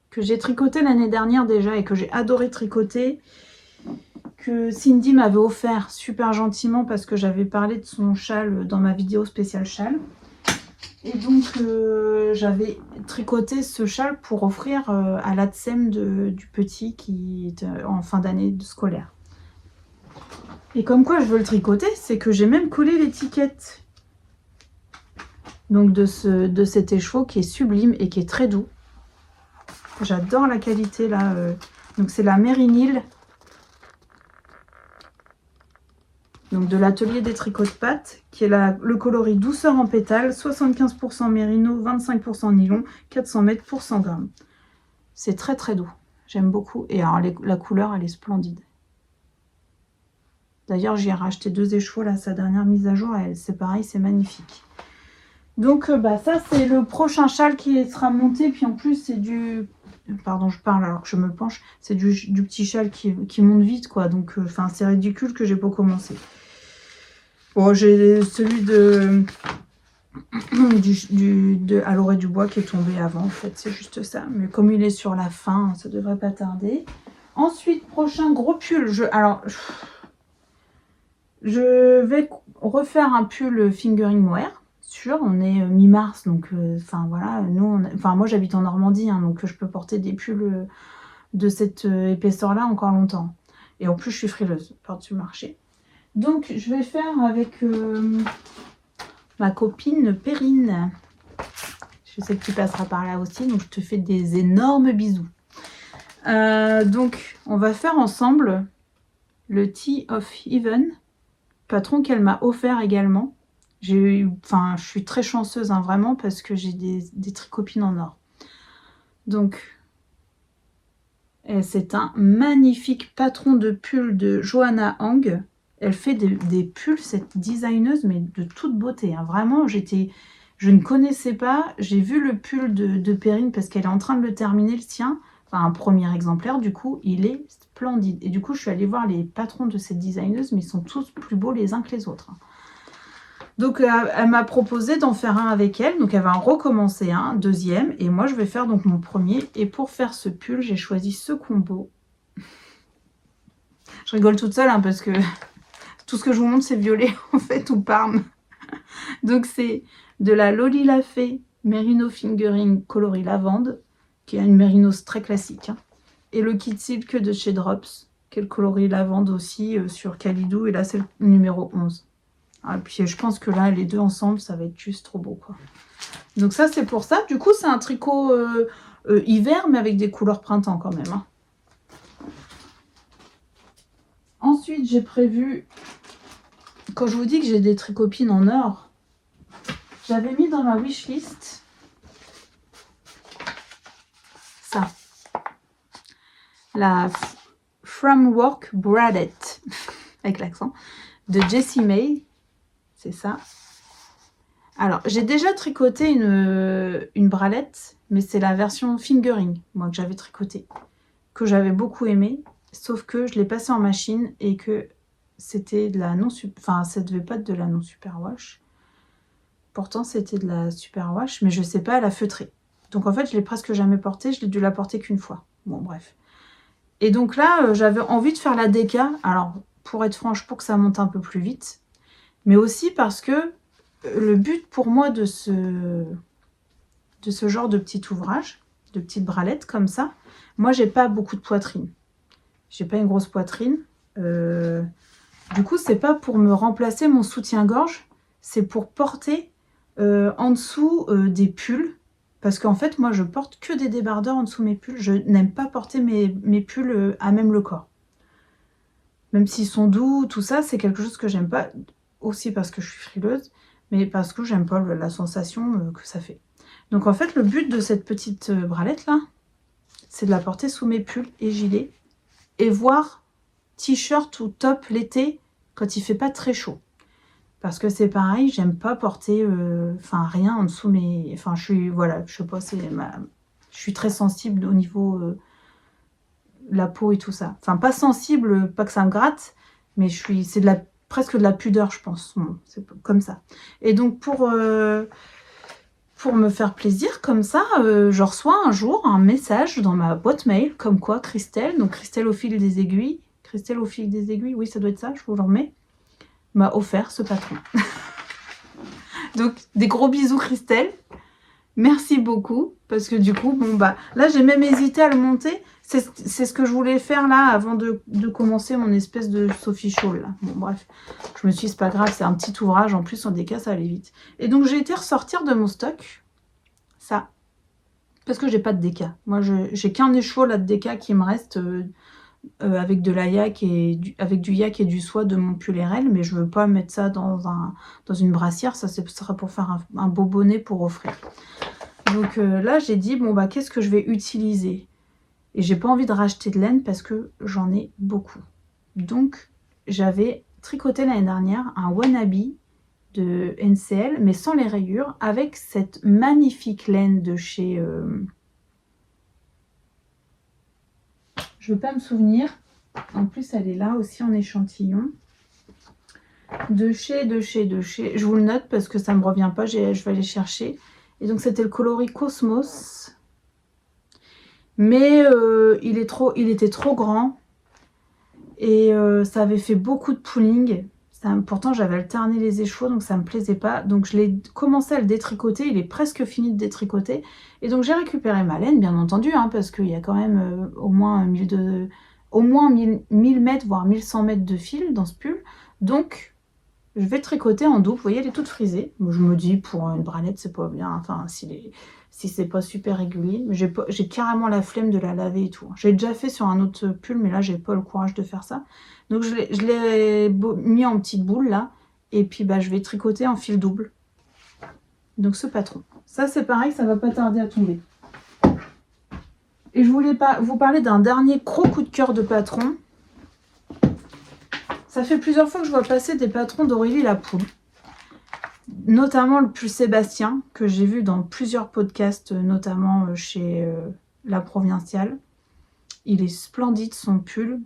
Que j'ai tricoté l'année dernière déjà et que j'ai adoré tricoter, que Cindy m'avait offert super gentiment parce que j'avais parlé de son châle dans ma vidéo spéciale châle. Et donc j'avais tricoté ce châle pour offrir à l'ATSEM du petit qui est en fin d'année scolaire. Et comme quoi je veux le tricoter, c'est que j'ai même collé l'étiquette donc de cet écheveau qui est sublime et qui est très doux. J'adore la qualité là. Donc c'est la Mérinil. Donc de l'atelier des tricots de pattes, qui est le coloris douceur en pétales, 75% mérino, 25% nylon, 400 mètres pour 100 grammes. C'est très très doux. J'aime beaucoup. Et alors la couleur, elle est splendide. D'ailleurs, j'ai racheté 2 écheveaux là, sa dernière mise à jour. C'est pareil, c'est magnifique. Donc ça, c'est le prochain châle qui sera monté. Puis en plus, c'est du... Pardon, je parle alors que je me penche. C'est du petit châle qui monte vite, quoi. Donc, c'est ridicule que j'ai pas commencé. Bon, j'ai celui à l'orée du bois qui est tombé avant, en fait. C'est juste ça. Mais comme il est sur la fin, ça devrait pas tarder. Ensuite, prochain gros pull. Je vais refaire un pull fingering mohair. Sûr, on est mi-mars, donc voilà, moi j'habite en Normandie, hein, donc je peux porter des pulls de cette épaisseur là encore longtemps, et en plus je suis frileuse par-dessus le marché. Donc je vais faire avec ma copine Perrine, je sais que tu passeras par là aussi, donc je te fais des énormes bisous. Donc on va faire ensemble le Tea of Heaven, patron qu'elle m'a offert également. Je suis très chanceuse, hein, vraiment, parce que j'ai des tricopines en or. Donc, C'est un magnifique patron de pull de Johanna Hang. Elle fait des pulls, cette designeuse, mais de toute beauté. Hein. Vraiment, je ne connaissais pas. J'ai vu le pull de Perrine parce qu'elle est en train de le terminer, le sien. Enfin, un premier exemplaire, du coup, il est splendide. Et du coup, je suis allée voir les patrons de cette designeuse, mais ils sont tous plus beaux les uns que les autres. Donc, elle m'a proposé d'en faire un avec elle. Donc, elle va en recommencer un, deuxième. Et moi, je vais faire donc mon premier. Et pour faire ce pull, j'ai choisi ce combo. Je rigole toute seule hein, parce que tout ce que je vous montre, c'est violet en fait ou parme. Donc, c'est de la Loli Lafay Merino Fingering coloris lavande, qui est une mérinos très classique. Hein. Et le kit silk de chez Drops, qui est le coloris lavande aussi sur Calidou. Et là, c'est le numéro 11. Et puis je pense que là, les deux ensemble, ça va être juste trop beau, quoi. Donc ça, c'est pour ça. Du coup, c'est un tricot hiver, mais avec des couleurs printemps quand même. Hein. Ensuite, j'ai prévu, quand je vous dis que j'ai des tricopines en or, j'avais mis dans ma wishlist ça. La From Work Bralette, avec l'accent, de Jessie May. C'est ça. Alors, j'ai déjà tricoté une bralette, mais c'est la version fingering, moi, que j'avais tricoté, que j'avais beaucoup aimé, sauf que je l'ai passé en machine et que c'était de la enfin, ça devait pas être de la non superwash. Pourtant, c'était de la superwash, mais je sais pas, elle a feutré. Donc, en fait, je l'ai presque jamais portée, je l'ai dû la porter qu'une fois. Bon, bref. Et donc là, j'avais envie de faire la déca, alors, pour être franche, pour que ça monte un peu plus vite, mais aussi parce que le but pour moi de ce genre de petit ouvrage, de petite bralette comme ça, moi j'ai pas beaucoup de poitrine. J'ai pas une grosse poitrine. Du coup, c'est pas pour me remplacer mon soutien-gorge, c'est pour porter en dessous des pulls. Parce qu'en fait, moi je porte que des débardeurs en dessous de mes pulls. Je n'aime pas porter mes pulls à même le corps. Même s'ils sont doux, tout ça, c'est quelque chose que j'aime pas. Aussi parce que je suis frileuse, mais parce que j'aime pas la sensation que ça fait. Donc en fait, le but de cette petite bralette là, c'est de la porter sous mes pulls et gilets, et voire t-shirt ou top l'été quand il fait pas très chaud. Parce que c'est pareil, j'aime pas porter rien en dessous mes... Enfin, je suis, voilà, je sais pas, je suis très sensible au niveau la peau et tout ça. Enfin, pas sensible, pas que ça me gratte, mais c'est presque de la pudeur, je pense. Bon, c'est comme ça. Et donc, pour me faire plaisir, comme ça, je reçois un jour un message dans ma boîte mail, comme quoi Christelle, donc Christelle au fil des aiguilles, oui, ça doit être ça, je vous le remets, m'a offert ce patron. Donc, des gros bisous, Christelle. Merci beaucoup, parce que du coup, bon, bah, là, j'ai même hésité à le monter. C'est ce que je voulais faire là, avant de commencer mon espèce de Sophie Shawl, là. Bon, bref, je me suis dit, c'est pas grave, c'est un petit ouvrage, en plus, en déca, ça allait vite. Et donc, j'ai été ressortir de mon stock, ça, parce que j'ai pas de déca. Moi, j'ai qu'un écheveau, là, de déca qui me reste, avec de la yak avec du yak et du soie de mon pull RL, mais je veux pas mettre ça dans une brassière, ça sera pour faire un beau bonnet pour offrir. Donc là, j'ai dit, bon, bah, qu'est-ce que je vais utiliser? Et j'ai pas envie de racheter de laine parce que j'en ai beaucoup. Donc, j'avais tricoté l'année dernière un wannabe de NCL, mais sans les rayures, avec cette magnifique laine de chez... Je veux pas me souvenir. En plus, elle est là aussi en échantillon. De chez... Je vous le note parce que ça me revient pas, je vais aller chercher. Et donc, c'était le coloris Cosmos. Mais il était trop grand. Et ça avait fait beaucoup de pooling. Pourtant, j'avais alterné les écheveaux, donc ça me plaisait pas. Donc, je l'ai commencé à le détricoter. Il est presque fini de détricoter. Et donc, j'ai récupéré ma laine, bien entendu, hein, parce qu'il y a quand même au moins 1000 mètres, voire 1100 mètres de fil dans ce pull. Donc, je vais tricoter en double. Vous voyez, elle est toute frisée. Je me dis, pour une bralette, c'est pas bien. Enfin, si c'est pas super régulier. Mais j'ai carrément la flemme de la laver et tout. J'ai déjà fait sur un autre pull, mais là, j'ai pas le courage de faire ça. Donc, je l'ai mis en petite boule, là. Et puis, bah, je vais tricoter en fil double. Donc, ce patron. Ça, c'est pareil, ça va pas tarder à tomber. Et je voulais vous parler d'un dernier gros coup de cœur de patron. Ça fait plusieurs fois que je vois passer des patrons d'Aurélie Lapoule. Notamment le pull Sébastien, que j'ai vu dans plusieurs podcasts, notamment chez La Provinciale. Il est splendide son pull.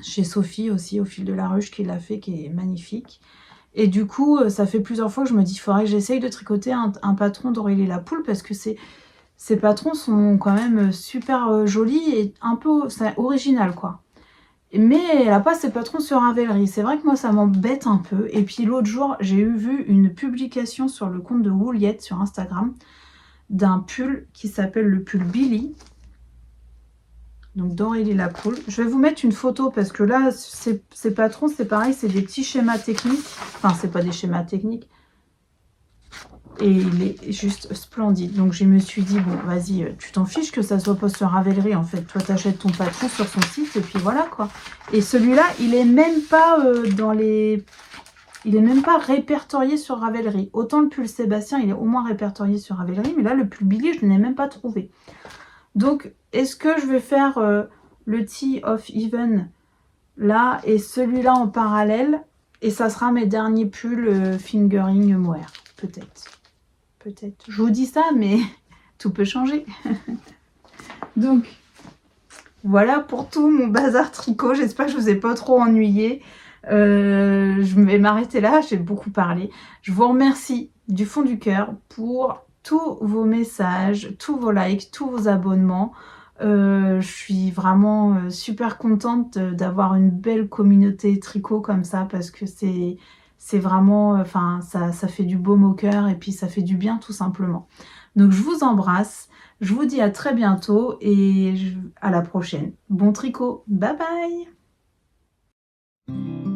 Chez Sophie aussi, au fil de la ruche, qui l'a fait, qui est magnifique. Et du coup, ça fait plusieurs fois que je me dis, il faudrait que j'essaye de tricoter un patron d'Aurélie Lapoule, parce que ces patrons sont quand même super jolis et un peu original, quoi. Mais elle n'a pas ses patrons sur Ravelry. C'est vrai que moi, ça m'embête un peu. Et puis l'autre jour, j'ai vu une publication sur le compte de Wouliette sur Instagram d'un pull qui s'appelle le pull Billy. Donc d'Aurélie Lapoule. Je vais vous mettre une photo parce que là, ces patrons, c'est pareil, c'est des petits schémas techniques. Enfin, c'est pas des schémas techniques. Et il est juste splendide. Donc je me suis dit, bon, vas-y, tu t'en fiches que ça soit pas sur Ravelry, en fait. Toi, t'achètes ton patron sur son site et puis voilà, quoi. Et celui-là, il est même pas il est même pas répertorié sur Ravelry. Autant le pull Sébastien, il est au moins répertorié sur Ravelry, mais là, le pull Billy, je ne l'ai même pas trouvé. Donc, est-ce que je vais faire le Tea of Even là et celui-là en parallèle, et ça sera mes derniers pulls fingering mohair, peut-être. Peut-être. Je vous dis ça, mais tout peut changer. Donc, voilà pour tout mon bazar tricot. J'espère que je ne vous ai pas trop ennuyé. Je vais m'arrêter là, j'ai beaucoup parlé. Je vous remercie du fond du cœur pour tous vos messages, tous vos likes, tous vos abonnements. Je suis vraiment super contente d'avoir une belle communauté tricot comme ça, parce que c'est vraiment, enfin, ça fait du baume au cœur et puis ça fait du bien tout simplement. Donc je vous embrasse, je vous dis à très bientôt et à la prochaine. Bon tricot, bye bye.